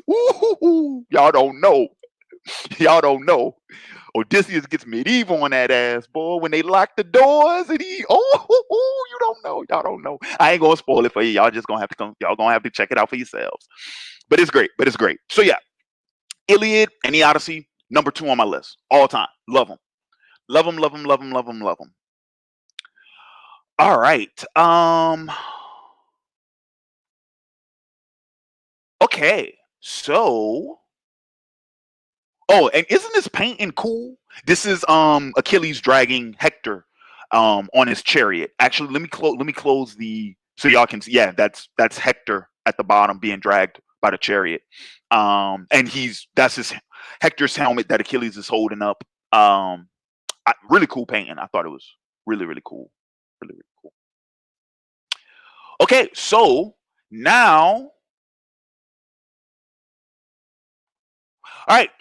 S1: Ooh, y'all don't know. Y'all don't know. Odysseus gets medieval on that ass, boy. When they lock the doors and you don't know. Y'all don't know. I ain't gonna spoil it for you. Y'all just gonna have to come. Y'all gonna have to check it out for yourselves. But it's great. But it's great. So yeah, Iliad and the Odyssey, number 2 on my list, all time. Love them. Love them. Love them. Love them. Love them. Love them. All right. Okay. So. Oh, and isn't this painting cool? This is Achilles dragging Hector on his chariot. Actually, let me close the so y'all can see. Yeah, that's Hector at the bottom being dragged by the chariot. And that's his Hector's helmet that Achilles is holding up. Really cool painting. I thought it was really really cool. Really really cool. Okay, so now, all right,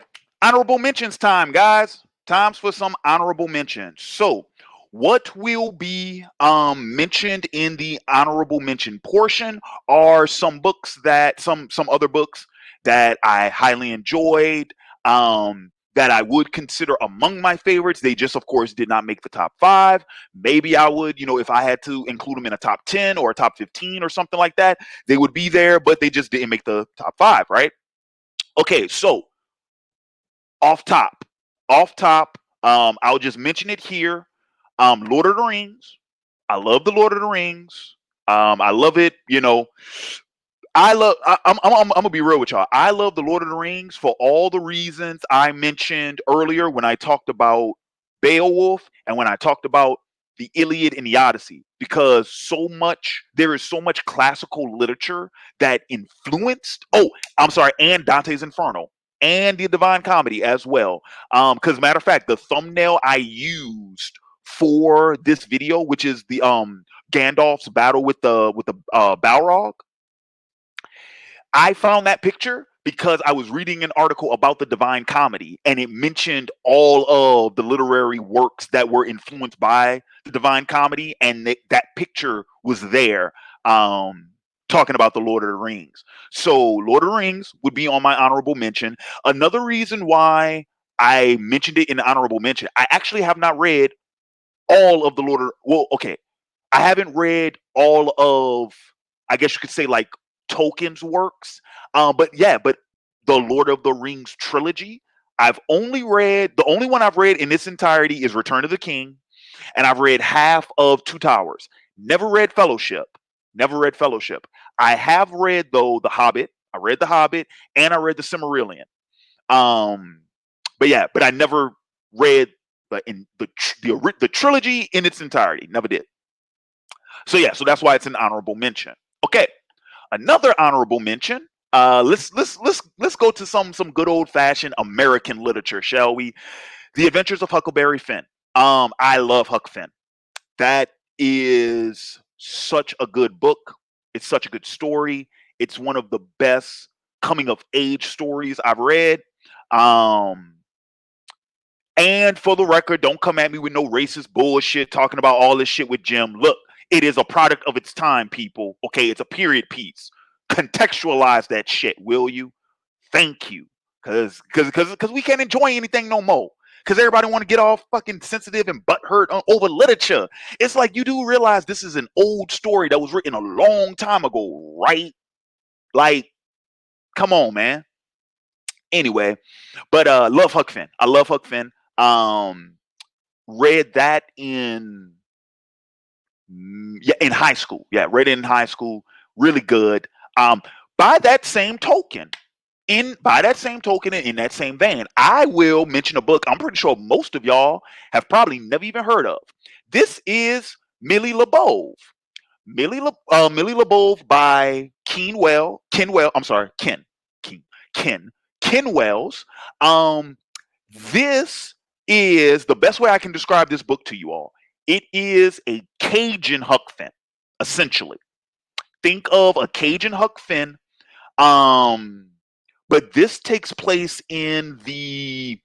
S1: honorable mentions time, guys. Times for some honorable mentions. So, what will be mentioned in the honorable mention portion are some other books that I highly enjoyed, that I would consider among my favorites. They just, of course, did not make the top 5. Maybe I would, if I had to include them in a top 10 or a top 15 or something like that, they would be there, but they just didn't make the top 5, right? Okay, so off top, I'll just mention it here. Lord of the Rings. I love the Lord of the Rings. I love it. I'm gonna be real with y'all. I love the Lord of the Rings for all the reasons I mentioned earlier when I talked about Beowulf and when I talked about the Iliad and the Odyssey, because there is so much classical literature that influenced. Oh, I'm sorry, and Dante's Inferno and the Divine Comedy as well. Because matter of fact, the thumbnail I used for this video, which is the Gandalf's battle with the Balrog, I found that picture because I was reading an article about the Divine Comedy, and it mentioned all of the literary works that were influenced by the Divine Comedy, and that picture was there, talking about the Lord of the Rings. So Lord of the Rings would be on my honorable mention. Another reason why I mentioned it in the honorable mention, I actually have not read all of the well, okay, I haven't read all of, I guess you could say, like Tolkien's works. But the Lord of the Rings trilogy, the only one I've read in its entirety is Return of the King, and I've read half of Two Towers. Never read Fellowship. Never read Fellowship. I have read though The Hobbit. I read The Hobbit and I read The Silmarillion. Um, but I never read the trilogy in its entirety. Never did. So that's why it's an honorable mention. Okay, another honorable mention. Let's go to some good old fashioned American literature, shall we? The Adventures of Huckleberry Finn. I love Huck Finn. That is such a good book. It's such a good story. It's one of the best coming of age stories I've read. Um, and for the record, don't come at me with no racist bullshit talking about all this shit with Jim. Look, it is a product of its time, people. Okay, it's a period piece. Contextualize that shit, will you? Thank you. Cause we can't enjoy anything no more. Cause everybody want to get all fucking sensitive and butthurt over literature. It's like, you do realize this is an old story that was written a long time ago, right? Like, come on, man. Anyway, but love Huck Finn. I love Huck Finn. Read that in Yeah, in high school. Yeah, read it in high school. Really good. Um, by that same token, in that same vein, I will mention a book I'm pretty sure most of y'all have probably never even heard of. This is Millie LeBove. Millie LeBove by I'm sorry, Ken, Ken, Ken Wells. Um, this is the best way I can describe this book to you all. It is a Cajun Huck Finn, essentially. Think of a Cajun Huck Finn. Um, but this takes place in the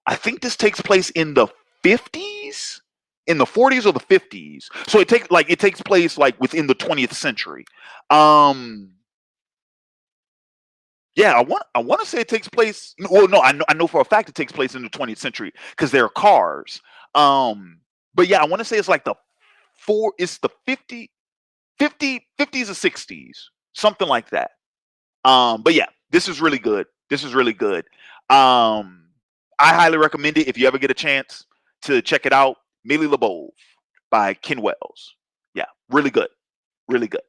S1: I think this takes place in the 50s, in the 40s or the 50s. So it takes place like within the 20th century. Um yeah, I want to say it takes place, well no, I know for a fact it takes place in the 20th century cuz there are cars. Um but yeah, I want to say it's like it's the 50s or 60s, something like that. But yeah, this is really good. This is really good. Um, I highly recommend it if you ever get a chance to check it out. Millie LeBove by Ken Wells. Yeah, really good. Really good.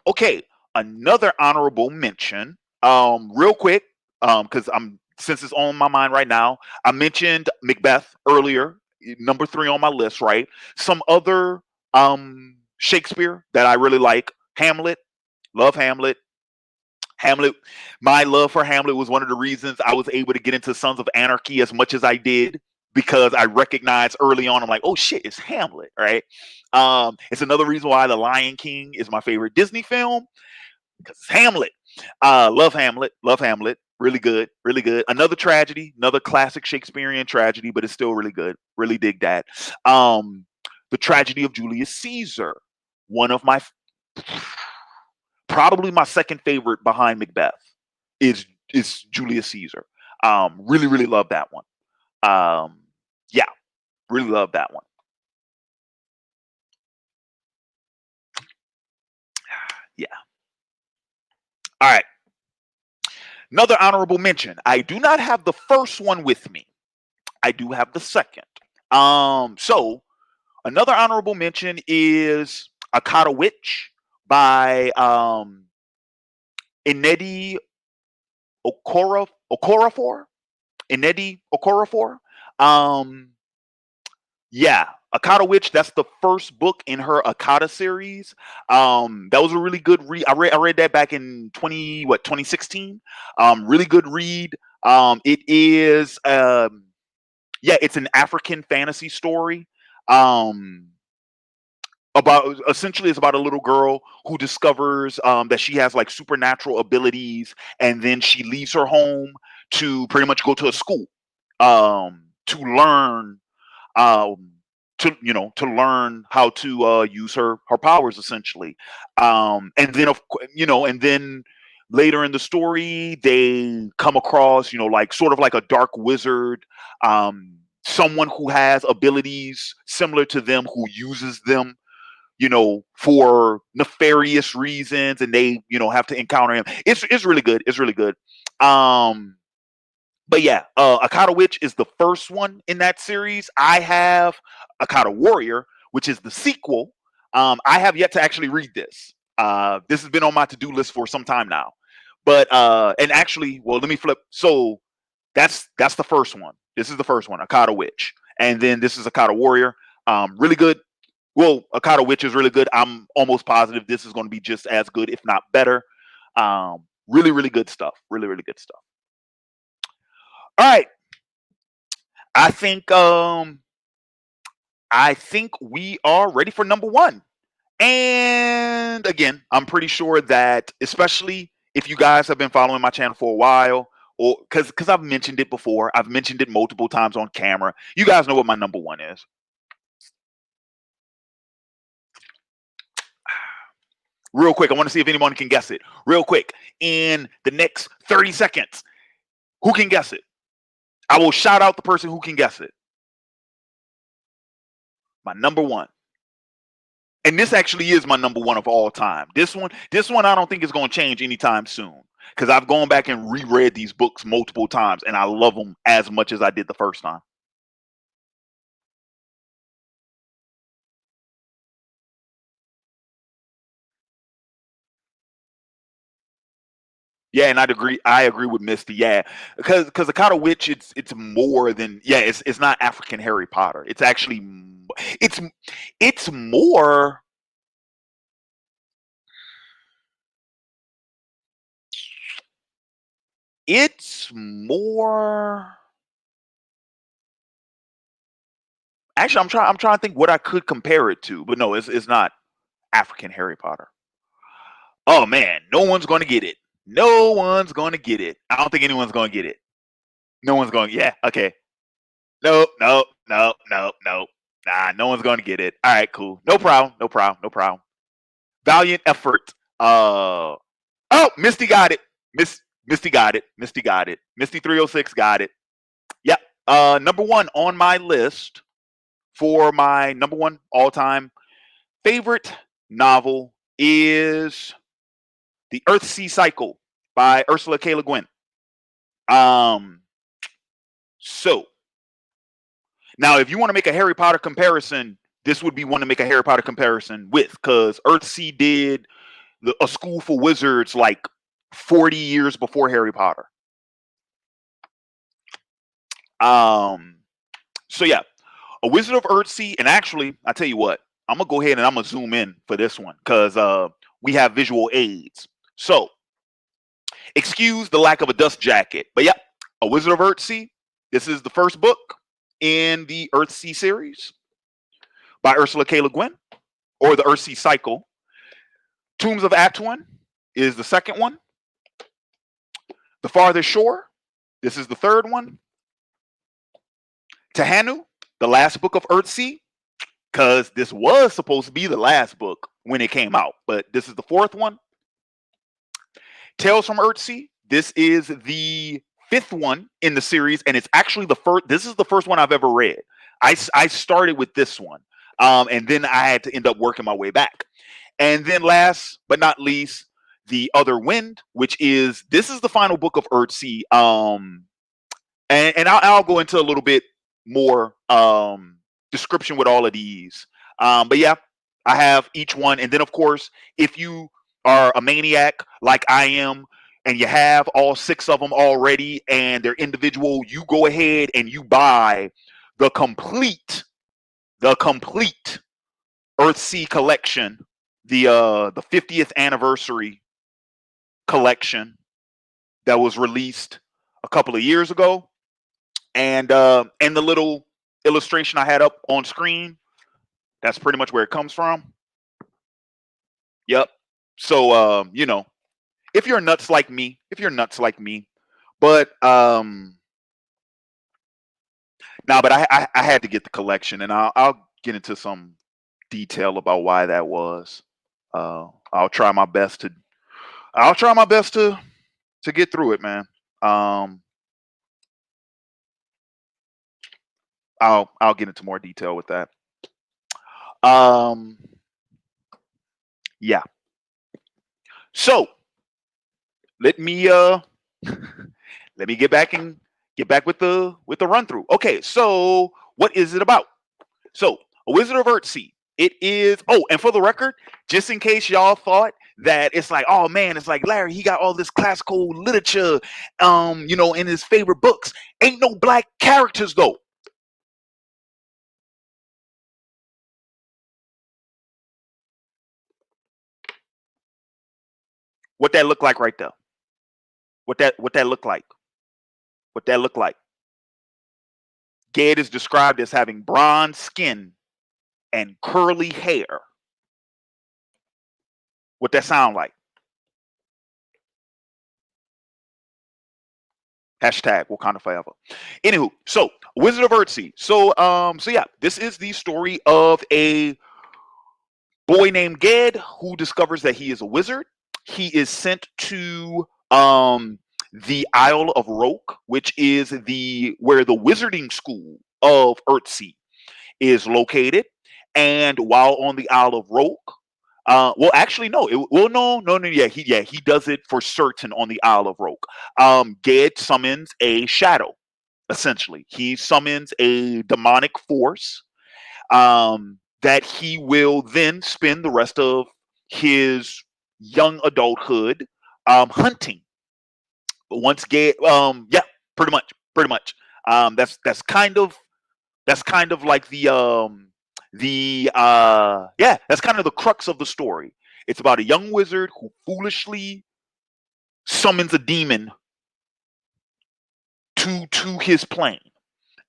S1: Okay, another honorable mention. Real quick, because I'm since it's on my mind right now. I mentioned Macbeth earlier, number 3 on my list, right? Some other Shakespeare that I really like. Hamlet, love Hamlet. Hamlet, my love for Hamlet was one of the reasons I was able to get into Sons of Anarchy as much as I did because I recognized early on, I'm like, oh shit, it's Hamlet, right? It's another reason why The Lion King is my favorite Disney film because it's Hamlet. Love Hamlet. Really good, really good. Another tragedy, another classic Shakespearean tragedy, but it's still really good. Really dig that. Um, the tragedy of Julius Caesar, one of my probably my second favorite behind Macbeth is Julius Caesar. Really love that one. Um, yeah, really love that one. Yeah. All right. Another honorable mention. I do not have the first one with me. I do have the second. So another honorable mention is Akata Witch by Inedi Okorafor. Inedi Okorafor. Um, Yeah, Akata Witch. That's the first book in her Akata series. That was a really good read. I read that back in 2016. Really good read. It is yeah, it's an African fantasy story. Um, about essentially it's about a little girl who discovers that she has like supernatural abilities, and then she leaves her home to pretty much go to a school to learn um, to learn how to use her powers essentially, and then and then later in the story they come across like sort of like a dark wizard, someone who has abilities similar to them who uses them for nefarious reasons, and they have to encounter him. It's really good. It's really good. Um, but yeah, Akata Witch is the first one in that series. I have Akata Warrior, which is the sequel. I have yet to actually read this. This has been on my to-do list for some time now. But and actually, well, let me flip. So that's the first one. This is the first one, Akata Witch, and then this is Akata Warrior. Really good. Well, Akata Witch is really good. I'm almost positive this is going to be just as good, if not better. Really good stuff. Really good stuff. All right. I think um I think we are ready for number one. And again, I'm pretty sure that especially if you guys have been following my channel for a while, or because I've mentioned it before, I've mentioned it multiple times on camera. You guys know what my number one is. Real quick, I want to see if anyone can guess it. Real quick, in the next 30 seconds, who can guess it? I will shout out the person who can guess it. My number one. And this actually is my number one of all time. This one I don't think is going to change anytime soon because I've gone back and reread these books multiple times, and I love them as much as I did the first time. Yeah, and I agree with Misty. Yeah, because the kind of witch, it's more than, yeah. It's not African Harry Potter. It's actually it's it's more it's more. Actually, I'm trying to think what I could compare it to, but no, it's not African Harry Potter. Oh man, no one's going to get it. No one's going to get it. I don't think anyone's going to get it. No one's going. Yeah, okay. No, no, no, no, no. Nah, no one's going to get it. All right, cool. No problem. No problem. No problem. Valiant effort. Oh, Misty got it. Misty got it. Misty got it. Misty 306 got it. Yep. Number one on my list for my number one all time favorite novel is The Earthsea Cycle by Ursula K. Le Guin. Um, so now, if you want to make a Harry Potter comparison, this would be one to make a Harry Potter comparison with, because Earthsea did a school for wizards like 40 years before Harry Potter. Um, so yeah, a Wizard of Earthsea, and actually, I tell you what, I'm gonna go ahead and I'm gonna zoom in for this one because we have visual aids. So excuse the lack of a dust jacket, but yeah, a Wizard of Earthsea. This is the first book in the Earthsea series by Ursula K. Le Guin, or the Earthsea Cycle. Tombs of Atuan is the second one. The Farthest Shore. This is the third one. Tehanu, the last book of Earthsea, because this was supposed to be the last book when it came out, but this is the fourth one. Tales from Earthsea. This is the fifth one in the series, and it's actually the first. This is the first one I've ever read. I started with this one, and then I had to end up working my way back. And then last but not least, The Other Wind, which is this is the final book of Earthsea. And I'll go into a little bit more description with all of these. But yeah, I have each one, and then of course, if you are a maniac like I am, and you have all six of them already, and they're individual, you go ahead and you buy the complete Earthsea collection, the 50th anniversary collection that was released a couple of years ago, and the little illustration I had up on screen, that's pretty much where it comes from. Yep. So if you're nuts like me, but nah, but I had to get the collection, and I'll get into some detail about why that was. I'll try my best to get through it, man. Um, I'll get into more detail with that. Um, yeah. So let me let me get back with the run through. Okay, so what is it about? So, A Wizard of Earthsea. It is. Oh, and for the record, just in case y'all thought that it's like, oh man, it's like Larry, he got all this classical literature, in his favorite books. Ain't no black characters though. What that look like right there? What that look like? What that look like? Ged is described as having bronze skin and curly hair. What that sound like? Hashtag Wakanda forever. Anywho, so Wizard of Earthsea. So yeah, this is the story of a boy named Ged who discovers that he is a wizard. He is sent to the Isle of Roke, which is the where the wizarding school of Earthsea is located. And while on the Isle of Roke, well, actually, no. No. Yeah, he does it for certain on the Isle of Roke. Ged summons a shadow. Essentially, he summons a demonic force that he will then spend the rest of his young adulthood hunting. once Gad, yeah, pretty much. That's kind of like yeah, that's kind of the crux of the story. It's about a young wizard who foolishly summons a demon to his plane,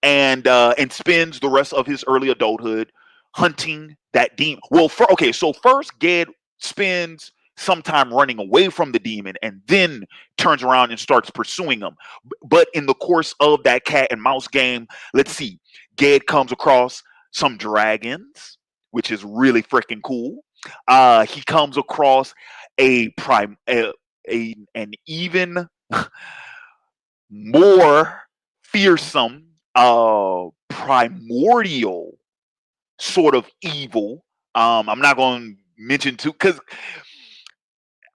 S1: and spends the rest of his early adulthood hunting that demon. Well, okay, so first Ged spends some time running away from the demon, and then turns around and starts pursuing him. But in the course of that cat and mouse game, let's see, Ged comes across some dragons, which is really freaking cool. He comes across a prime an even more fearsome, primordial sort of evil. I'm not going to mention too, because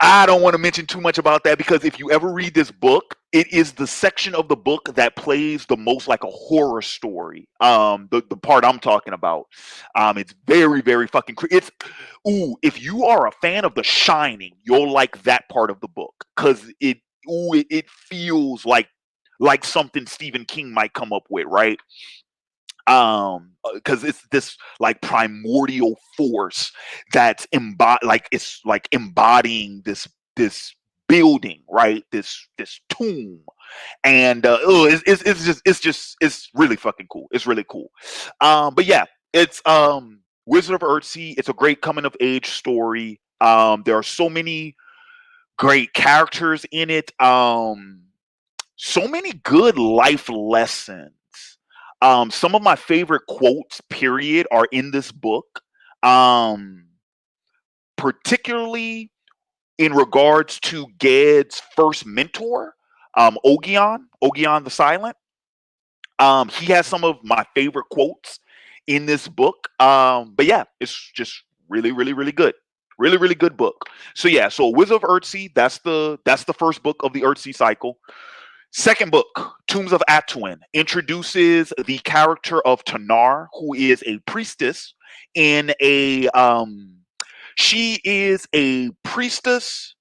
S1: I don't want to mention too much about that, because if you ever read this book, it is the section of the book that plays the most like a horror story. The part I'm talking about, it's very very fucking. It's if you are a fan of The Shining, you'll like that part of the book, because it feels like something Stephen King might come up with, right? Because it's this like primordial force that's it's like embodying this building, right? This tomb, and it's really fucking cool. It's really cool. But yeah, it's Wizard of Earthsea. It's a great coming of age story. There are so many great characters in it. So many good life lessons. Some of my favorite quotes, period, are in this book. Um, Particularly in regards to Ged's first mentor, Ogion the Silent. He has some of my favorite quotes in this book. But yeah, it's just really, really, really good. Really, really good book. So yeah, so Wizard of Earthsea, that's the first book of the Earthsea cycle. Second book, Tombs of Atuin, introduces the character of Tanar, who is a priestess in a she is a priestess.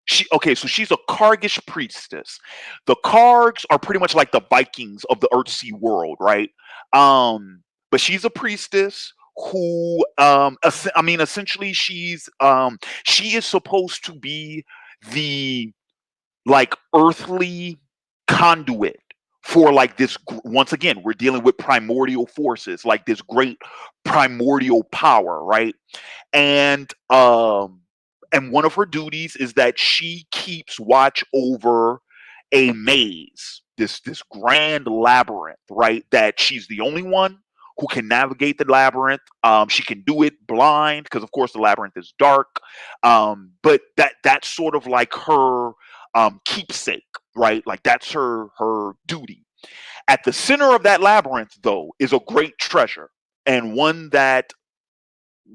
S1: So she's a Kargish priestess. The Kargs are pretty much like the Vikings of the Earthsea world, right? But she's a priestess who I mean essentially she is supposed to be the like earthly conduit for like this once again we're dealing with primordial forces, like this great primordial power, right? And one of her duties is that she keeps watch over a maze, this grand labyrinth, right? That she's the only one who can navigate the labyrinth. She can do it blind because, of course, the labyrinth is dark. But that's sort of like her keepsake, right? Like that's her duty. At the center of that labyrinth, though, is a great treasure, and one that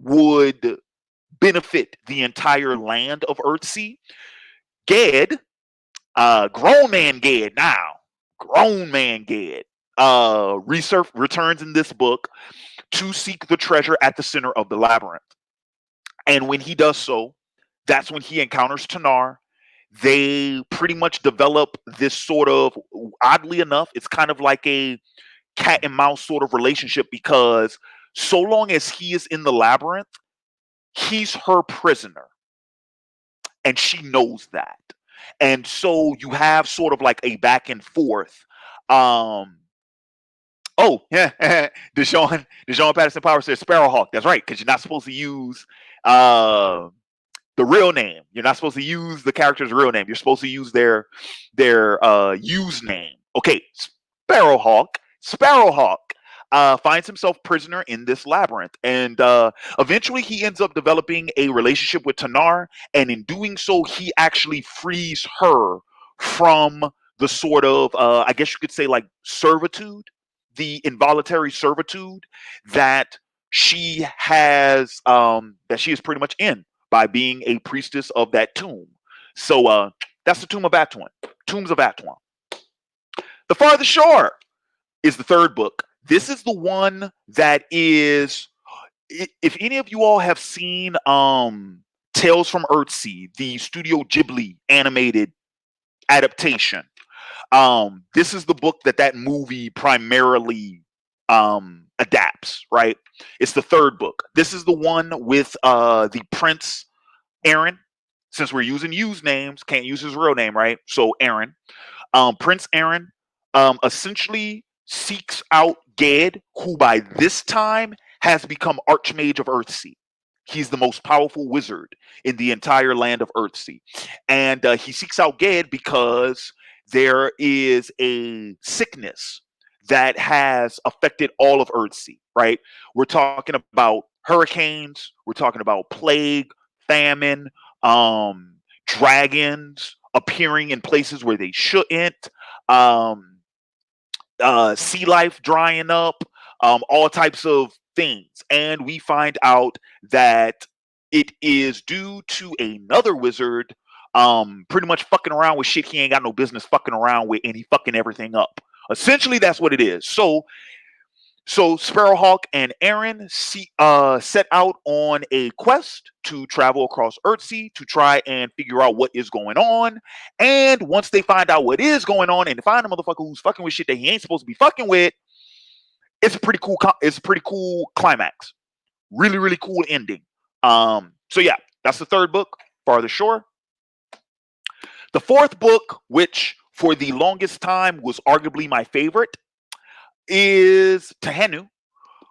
S1: would benefit the entire land of Earthsea. Ged, grown man Ged now, grown man Ged, returns in this book to seek the treasure at the center of the labyrinth. And when he does so, that's when he encounters Tanar. They pretty much develop this sort of, oddly enough, it's kind of like a cat and mouse sort of relationship, because so long as he is in the labyrinth, he's her prisoner, and she knows that. And so you have sort of like a back and forth. Um, oh yeah, Deshaun Patterson Power says Sparrowhawk. That's right, because you're not supposed to use uh, the real name. You're not supposed to use the character's real name. You're supposed to use their use name. Okay, Sparrowhawk. Sparrowhawk finds himself prisoner in this labyrinth, and eventually he ends up developing a relationship with Tanar, and in doing so, he actually frees her from the sort of, I guess you could say, like servitude, the involuntary servitude that she has, that she is pretty much in by being a priestess of that tomb. So that's the Tomb of Atuin. Tombs of Atuin. The Farthest Shore is the third book. This is the one that is, if any of you all have seen Tales from Earthsea, the Studio Ghibli animated adaptation, This is the book that movie primarily adapts, right? It's the third book. This is the one with the Prince Aaron. Since we're using used names, can't use his real name, right? So Aaron, Prince Aaron, essentially seeks out Ged, who by this time has become Archmage of Earthsea. He's the most powerful wizard in the entire land of Earthsea, and he seeks out Ged because there is a sickness that has affected all of Earthsea. Right? We're talking about hurricanes. We're talking about plague, famine, um, dragons appearing in places where they shouldn't, um, sea life drying up, all types of things. And we find out that it is due to another wizard pretty much fucking around with shit he ain't got no business fucking around with, and he fucking everything up. Essentially, that's what it is. So Sparrowhawk and Aaron set out on a quest to travel across Earthsea to try and figure out what is going on. And once they find out what is going on and find a motherfucker who's fucking with shit that he ain't supposed to be fucking with, it's a pretty cool. It's a pretty cool climax. Really, really cool ending. So yeah, that's the third book, Farther Shore. The fourth book, which for the longest time was arguably my favorite, is Tehenu,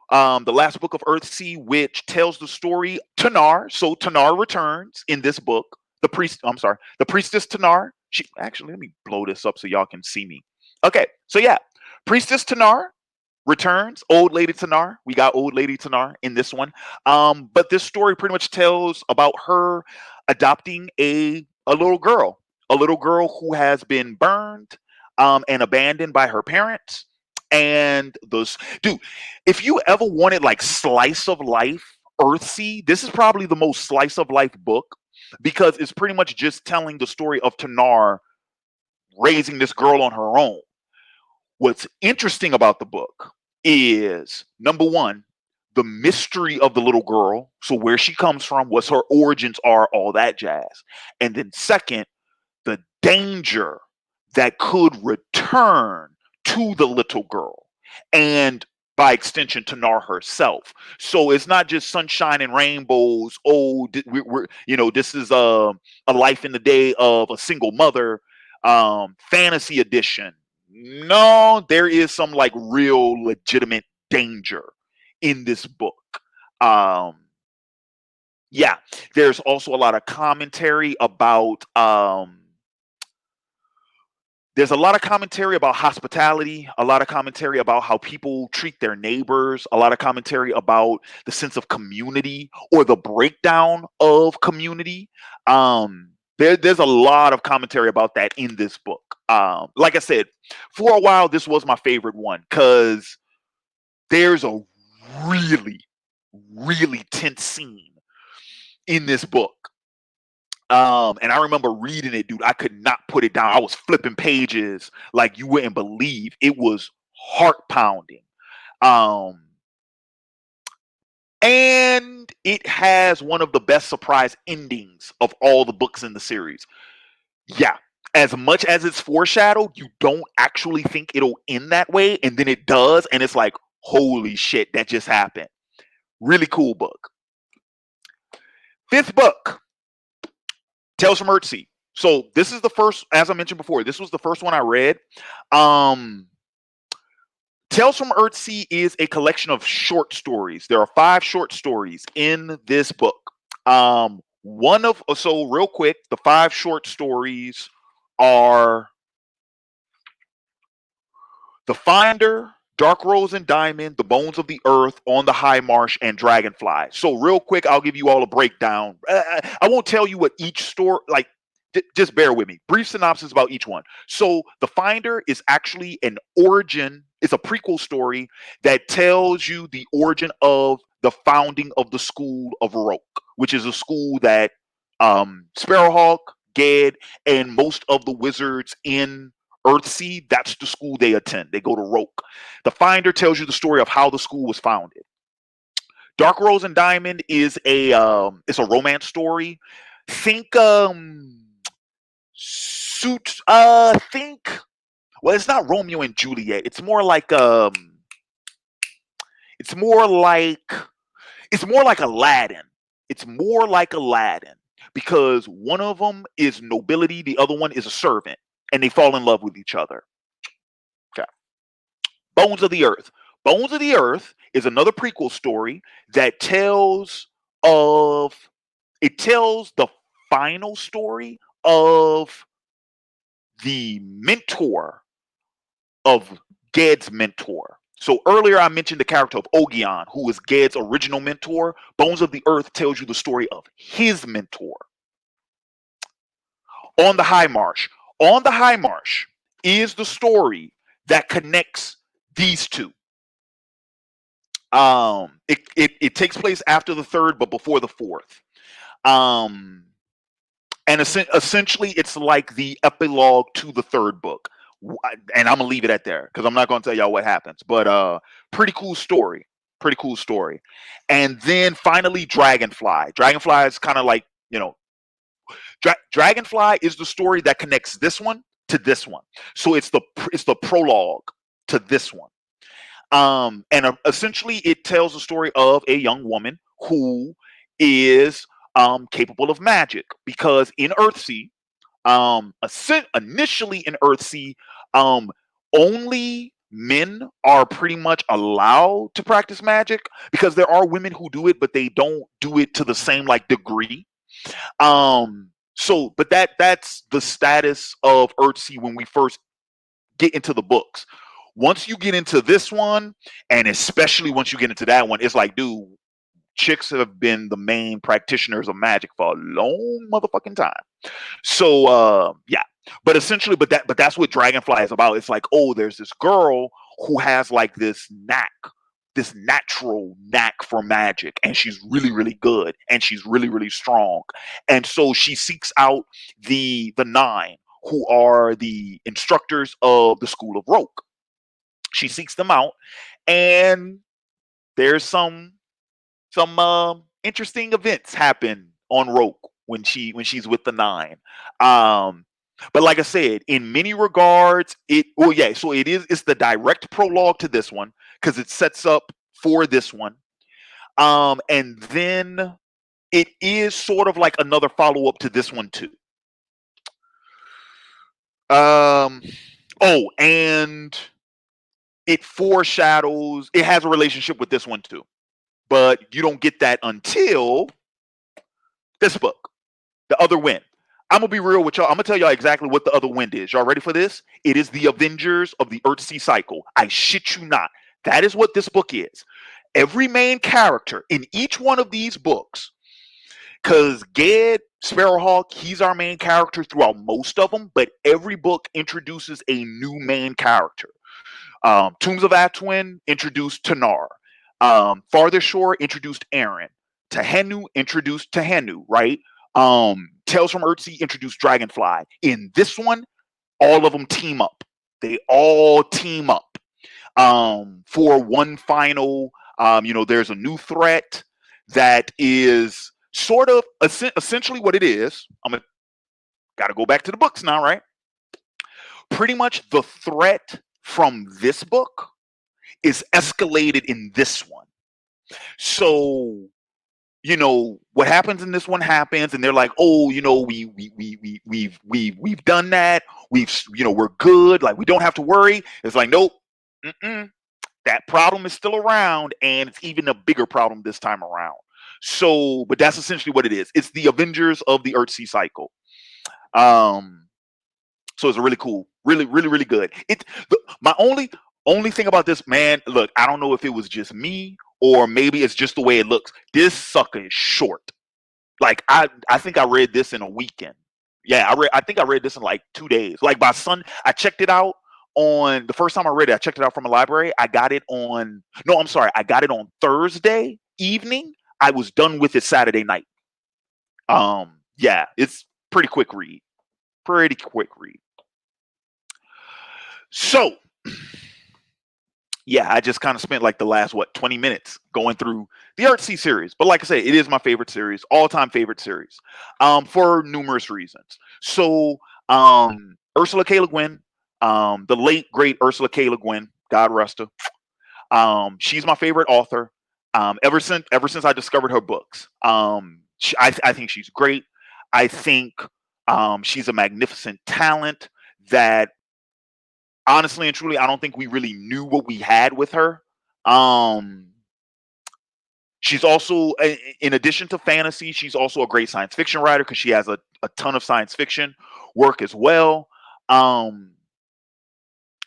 S1: the last book of Earthsea, which tells the story Tanar. So Tanar returns in this book. The priestess Tanar. She actually, let me blow this up so y'all can see me. Okay, so yeah, priestess Tanar returns. Old lady Tanar. We got old lady Tanar in this one. But this story pretty much tells about her adopting a little girl who has been burned and abandoned by her parents. And those dude, if you ever wanted like slice of life Earthsea, this is probably the most slice of life book because it's pretty much just telling the story of Tanar raising this girl on her own. What's interesting about the book is number one, the mystery of the little girl. So where she comes from, what her origins are, all that jazz. And then second, the danger that could return to the little girl and by extension to Nar herself. So it's not just sunshine and rainbows. Oh, this is a life in the day of a single mother, fantasy edition. No, there is some like real legitimate danger in this book. Um, yeah, there's also a lot of commentary about there's a lot of commentary about hospitality, a lot of commentary about how people treat their neighbors, a lot of commentary about the sense of community or the breakdown of community. There's a lot of commentary about that in this book. Like I said, for a while, this was my favorite one because there's a really, really tense scene in this book. And I remember reading it, dude. I could not put it down. I was flipping pages like you wouldn't believe. It was heart pounding. Um, and it has one of the best surprise endings of all the books in the series. Yeah. As much as it's foreshadowed, you don't actually think it'll end that way. And then it does. And it's like, holy shit, that just happened. Really cool book. Fifth book, Tales from Earthsea. So this is the first, as I mentioned before, this was the first one I read. Um, Tales from Earthsea is a collection of short stories. There are 5 short stories in this book. So real quick, the 5 short stories are The Finder, Dark Rose and Diamond, The Bones of the Earth, On the High Marsh, and Dragonfly. So real quick, I'll give you all a breakdown. I won't tell you what each story, like, just bear with me. Brief synopsis about each one. So The Finder is actually an origin, it's a prequel story that tells you the origin of the founding of the School of Roke, which is a school that Sparrowhawk, Ged, and most of the wizards in Earthsea, that's the school they attend. They go to Roke. The Finder tells you the story of how the school was founded. Dark Rose and Diamond is it's a romance story. Think think well, it's not Romeo and Juliet. It's more like it's more like Aladdin. It's more like Aladdin because one of them is nobility, the other one is a servant, and they fall in love with each other. Okay. Bones of the Earth. Bones of the Earth is another prequel story that of tells the final story of the mentor of Ged's mentor. So earlier I mentioned the character of Ogion, who is Ged's original mentor. Bones of the Earth tells you the story of his mentor. On the High Marsh. On the High Marsh is the story that connects these two. It takes place after the third, but before the fourth. Um, and essentially, it's like the epilogue to the third book. And I'm gonna leave it at there because I'm not gonna tell y'all what happens. But pretty cool story. Pretty cool story. And then finally, Dragonfly. Dragonfly is kind of like Dragonfly is the story that connects this one to this one. So it's the prologue to this one. And essentially, it tells the story of a young woman who is capable of magic because in Earthsea, initially in Earthsea, only men are pretty much allowed to practice magic because there are women who do it, but they don't do it to the same like degree. But that's the status of Earthsea when we first get into the books. Once you get into this one, and especially once you get into that one, it's like, dude, chicks have been the main practitioners of magic for a long motherfucking time. So yeah, but essentially, but that's what Dragonfly is about. It's like, oh, there's this girl who has like this natural knack for magic, and she's really, really good, and she's really, really strong. And so she seeks out the nine, who are the instructors of the School of Roke. She seeks them out, and there's some interesting events happen on Roke when she's with the nine. Um, but like I said, in many regards, it's the direct prologue to this one because it sets up for this one. And then it is sort of like another follow up to this one too. And it foreshadows. It has a relationship with this one too, but you don't get that until this book, The Other Wind. I'm gonna be real with y'all. I'm gonna tell y'all exactly what The Other Wind is. Y'all ready for this? It is the Avengers of the Earthsea cycle. I shit you not. That is what this book is. Every main character in each one of these books, because Ged Sparrowhawk, he's our main character throughout most of them, but every book introduces a new main character. Tombs of Atuin introduced Tanar. Farther Shore introduced Aaron. Tehenu introduced Tehenu, right? Tales from Earthsea introduced Dragonfly. In this one, all of them team up. They all team up for one final. There's a new threat that is sort of essentially what it is. Got to go back to the books now, right? Pretty much the threat from this book is escalated in this one. So, what happens in this one happens, and they're like, oh, we've done that. We're good. Like, we don't have to worry. It's like, nope. That problem is still around, and it's even a bigger problem this time around. So, but that's essentially what it is. It's the Avengers of the Earthsea cycle. So it's really cool, really, really, really good. My only thing about this, man. Look, I don't know if it was just me or maybe it's just the way it looks. This sucker is short. Like I think I read this in a weekend. Yeah, I think I read this in like 2 days. Like by I checked it out on the first time I read it. I checked it out from a library. I got it on. No, I'm sorry. I got it on Thursday evening. I was done with it Saturday night. Yeah, it's pretty quick read. Pretty quick read. So, yeah, I just kind of spent like the last 20 minutes going through the Earthsea series. But like I said, it is my favorite series, all-time favorite series, for numerous reasons. So, Ursula K. Le Guin, The late great Ursula K. Le Guin, God rest her. She's my favorite author. Ever since I discovered her books, I think she's great. I think she's a magnificent talent that honestly and truly, I don't think we really knew what we had with her. Um, she's also, in addition to fantasy, she's also a great science fiction writer because she has a ton of science fiction work as well. Um,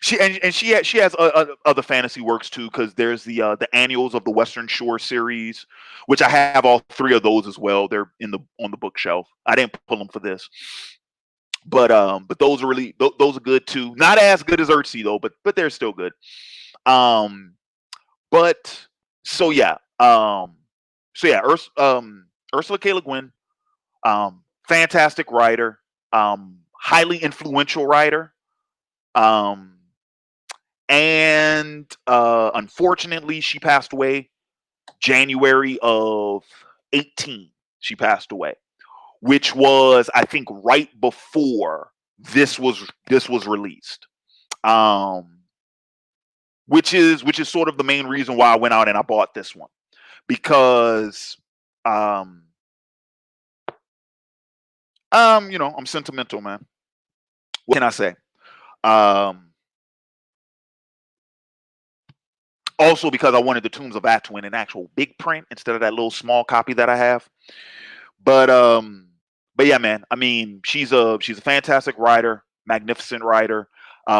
S1: she has other fantasy works too because there's the annuals of the Western Shore series, which I have all three of those as well. They're in the on the bookshelf. I didn't pull them for this, but those are those are good too. Not as good as Earthsea though, but they're still good. Um, but so yeah, Ursula K. Le Guin, fantastic writer, highly influential writer, um, and unfortunately, she passed away January of 18. She passed away, which was I think right before this was released. Um, which is sort of the main reason why I went out and I bought this one because um I'm sentimental, man. What can I say? Um Also because I wanted the Tombs of Atuin in actual big print instead of that little small copy that I have. But yeah, man. I mean, she's a fantastic writer, magnificent writer.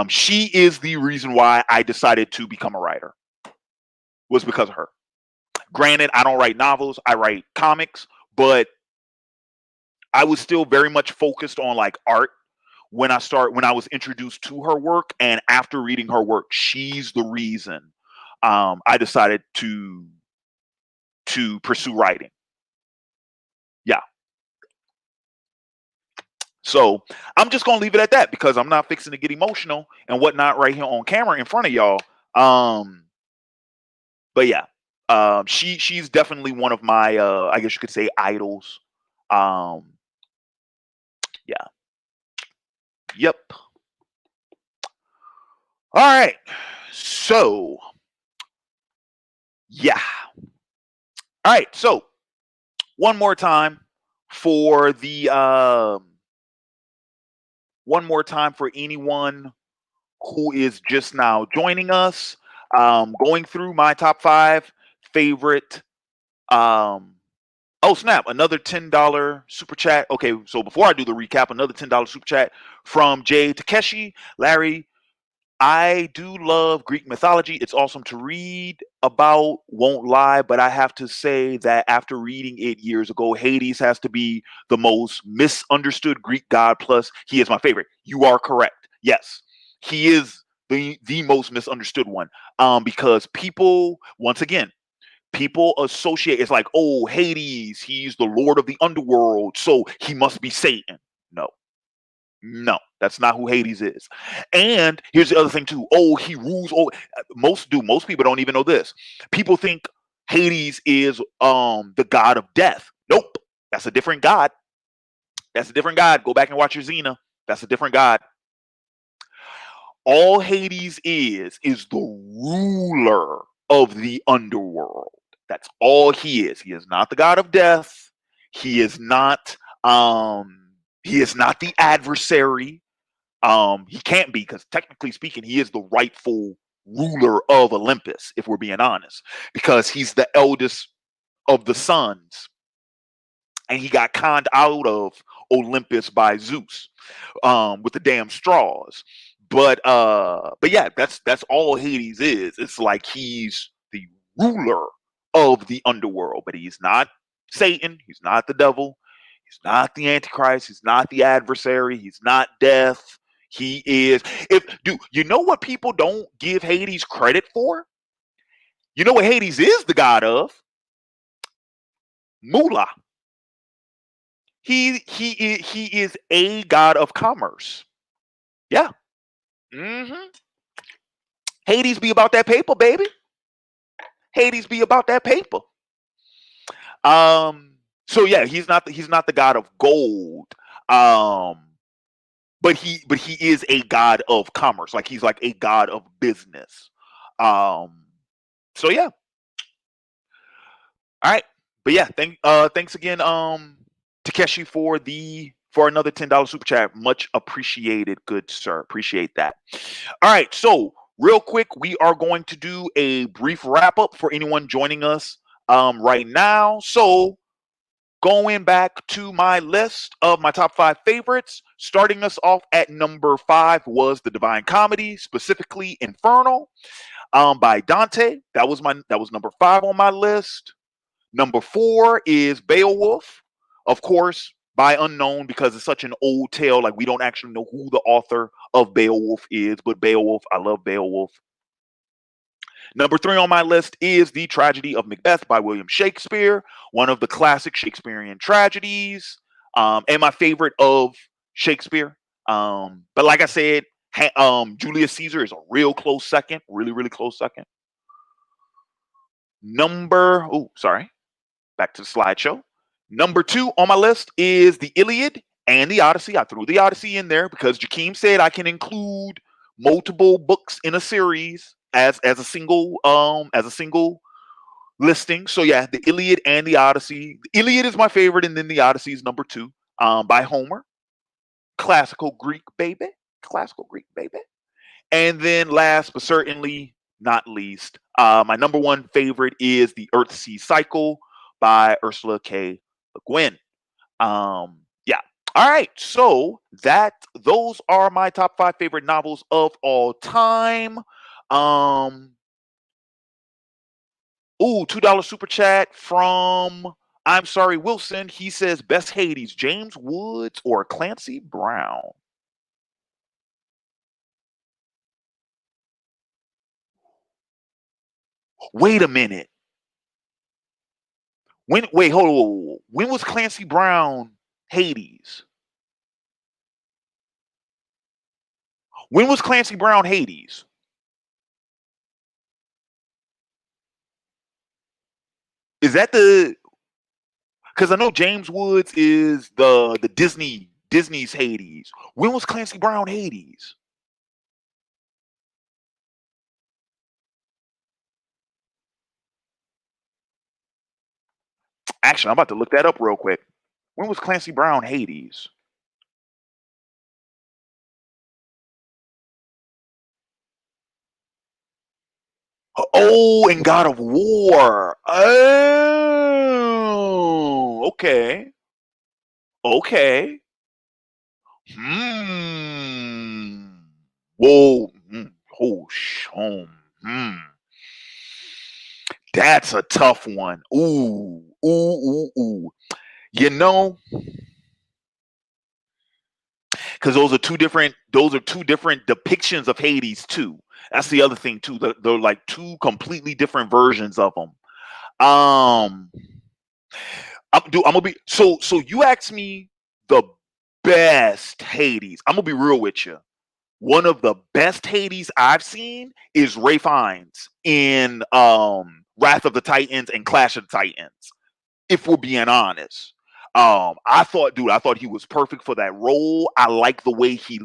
S1: She is the reason why I decided to become a writer. Was because of her. Granted, I don't write novels, I write comics, but I was still very much focused on like art when I was introduced to her work, and after reading her work, she's the reason I decided to pursue writing. Yeah. So I'm just gonna leave it at that because I'm not fixing to get emotional and whatnot right here on camera in front of y'all. Um, but yeah, she's definitely one of my I guess you could say idols. Um, yeah. Yep. All right. So yeah. All right. So one more time for the one more time for anyone who is just now joining us. Going through my top five favorite. Um, oh snap! Another $10 super chat. Okay, so before I do the recap, another $10 super chat from Jay Takeshi, Larry. I do love Greek mythology. It's awesome to read about, won't lie, but I have to say that after reading it years ago, Hades has to be the most misunderstood Greek god, plus he is my favorite. You are correct. Yes. He is the most misunderstood one. Because people, once again, people associate it's like, oh, Hades, he's the lord of the underworld, so he must be Satan. No. No, that's not who Hades is. And here's the other thing too. Oh, he rules. Oh, most people don't even know this. People think Hades is the god of death. Nope, that's a different god. That's a different god. Go back and watch your Xena. That's a different god. All Hades is the ruler of the underworld. That's all he is. He is not the god of death. He is not he is not the adversary. He can't be because technically speaking, he is the rightful ruler of Olympus, if we're being honest, because he's the eldest of the sons, and he got conned out of Olympus by Zeus with the damn straws. But yeah, that's all Hades is. It's like he's the ruler of the underworld, but he's not Satan. He's not the devil. He's not the Antichrist. He's not the adversary. He's not death. He is. If do you know what people don't give Hades credit for? You know what Hades is the god of? Moolah. He is a god of commerce. Yeah. Hmm. Hades be about that paper, baby. Hades be about that paper. So yeah, he's not the god of gold. Um, but he is a god of commerce. Like he's like a god of business. Um, so yeah, all right. But yeah, thanks again, Takeshi, for another $10 super chat. Much appreciated, good sir. Appreciate that. All right, so real quick, we are going to do a brief wrap up for anyone joining us right now. So going back to my list of my top five favorites, starting us off at number five was the Divine Comedy, specifically Infernal, by Dante. That was number five on my list. Number four is Beowulf, of course, by unknown because it's such an old tale. Like we don't actually know who the author of Beowulf is, but Beowulf, I love Beowulf. Number three on my list is The Tragedy of Macbeth by William Shakespeare, one of the classic Shakespearean tragedies, and my favorite of Shakespeare. But like I said, Julius Caesar is a real close second, really, really close second. Sorry, back to the slideshow. Number two on my list is the Iliad and the Odyssey. I threw the Odyssey in there because Jakeem said I can include multiple books in a series as a single listing. So yeah, the Iliad and the Odyssey. The Iliad is my favorite, and then the Odyssey is number two, by Homer. Classical Greek baby. Classical Greek baby. And then last but certainly not least, my number one favorite is the Earthsea Cycle by Ursula K. Le Guin. Yeah. All right. So those are my top five favorite novels of all time. Um, $2 super chat from I'm sorry, Wilson. He says best Hades, James Woods or Clancy Brown. Wait a minute. Hold on. When was Clancy Brown Hades? When was Clancy Brown Hades? Is that the because I know James Woods is the Disney's Hades. When was Clancy Brown Hades? Actually, I'm about to look that up real quick. When was Clancy Brown Hades? Oh, in God of War. Oh, okay. Okay. Hmm. Whoa. Oh, hmm. That's a tough one. Ooh. You know, because those are two different depictions of Hades too. That's the other thing too. They're like two completely different versions of them. Um, I'm gonna be so. You asked me the best Hades. I'm gonna be real with you. One of the best Hades I've seen is Ray Fiennes in Wrath of the Titans and Clash of the Titans. If we're being honest. I thought he was perfect for that role. I like the way he's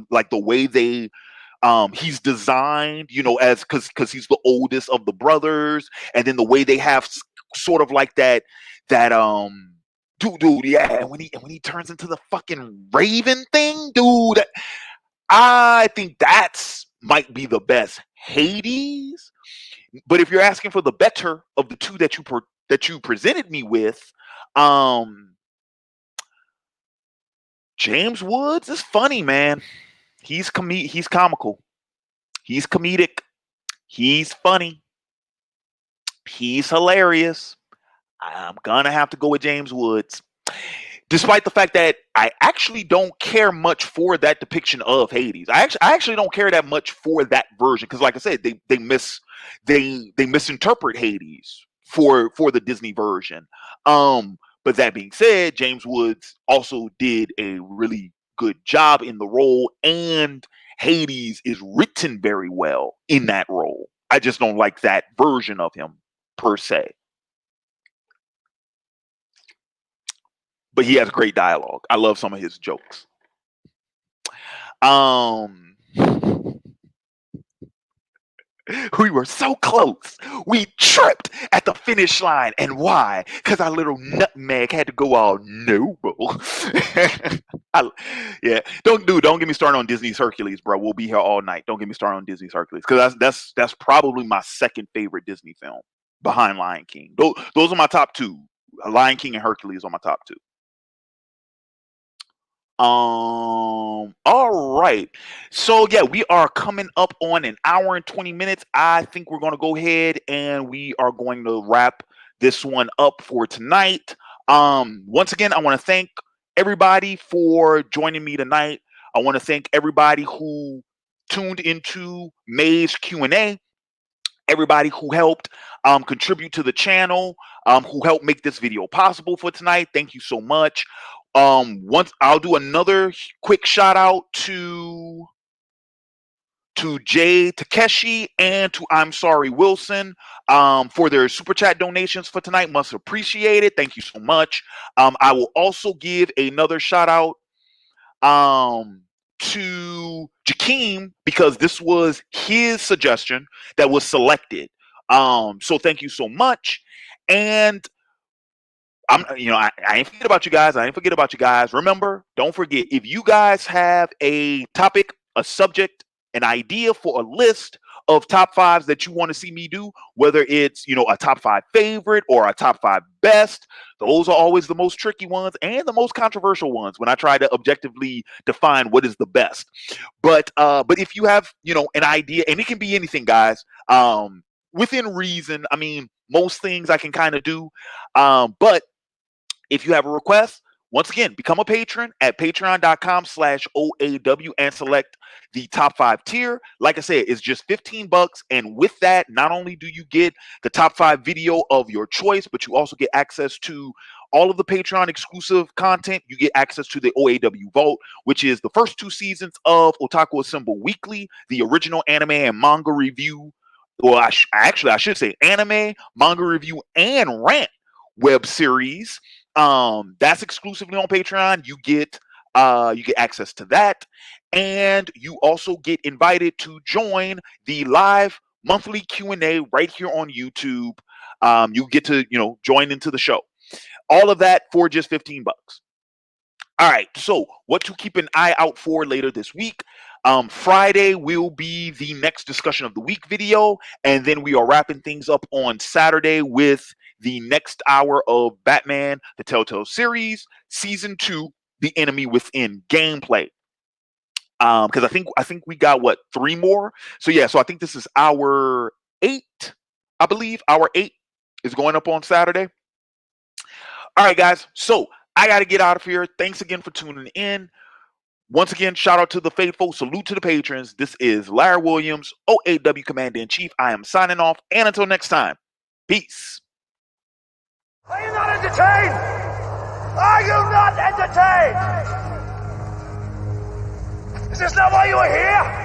S1: designed, as because he's the oldest of the brothers, and then the way they have sort of like that dude, yeah, and when he turns into the fucking Raven thing, dude, I think that's might be the best Hades. But if you're asking for the better of the two that you presented me with, um, James Woods is funny, man. He's comical. He's comedic. He's funny. He's hilarious. I'm gonna have to go with James Woods. Despite the fact that I actually don't care much for that depiction of Hades. I actually don't care that much for that version because, like I said, they misinterpret Hades for the Disney version. But that being said, James Woods also did a really good job in the role, and Hades is written very well in that role. I just don't like that version of him per se. But he has great dialogue. I love some of his jokes. Um, we were so close. We tripped at the finish line. And why? Because our little nutmeg had to go all noble. Yeah, don't get me started on Disney's Hercules, bro. We'll be here all night. Don't get me started on Disney's Hercules because that's probably my second favorite Disney film behind Lion King. Those are my top two. Lion King and Hercules are my top two. All right. So yeah, we are coming up on an hour and 20 minutes. I think we're going to go ahead and we are going to wrap this one up for tonight. Once again, I want to thank everybody for joining me tonight. I want to thank everybody who tuned into May's Q&A, everybody who helped contribute to the channel, who helped make this video possible for tonight. Thank you so much. Once I'll do another quick shout out to Jay Takeshi and to I'm Sorry Wilson for their super chat donations for tonight. Much appreciated. Thank you so much. I will also give another shout out to Jakeem because this was his suggestion that was selected. So thank you so much. And I ain't forget about you guys. I ain't forget about you guys. Remember, don't forget, if you guys have a topic, a subject, an idea for a list of top fives that you want to see me do, whether it's, a top five favorite or a top five best, those are always the most tricky ones and the most controversial ones when I try to objectively define what is the best. But if you have, an idea, and it can be anything, guys, within reason. I mean, most things I can kind of do. But if you have a request, once again, become a patron at patreon.com/OAW and select the top 5 tier. Like I said, it's just $15. And with that, not only do you get the top 5 video of your choice, but you also get access to all of the Patreon exclusive content. You get access to the OAW Vault, which is the first 2 seasons of Otaku Assemble Weekly, the original anime and manga review. Well, I should say anime, manga review, and rant web series. That's exclusively on Patreon. You get access to that, and you also get invited to join the live monthly Q&A right here on YouTube. You get to join into the show. All of that for just $15. All right, so what to keep an eye out for later this week. Friday will be the next discussion of the week video, and then we are wrapping things up on Saturday with the next hour of Batman, the Telltale series, season 2, The Enemy Within gameplay. Because I think we got 3 more. So yeah, so I think this is hour 8, I believe. Hour 8 is going up on Saturday. All right, guys. So I got to get out of here. Thanks again for tuning in. Once again, shout out to the faithful. Salute to the patrons. This is Larry Williams, OAW Commander-in-Chief. I am signing off. And until next time, peace.
S2: Are you not entertained? Are you not entertained? Is this not why you are here?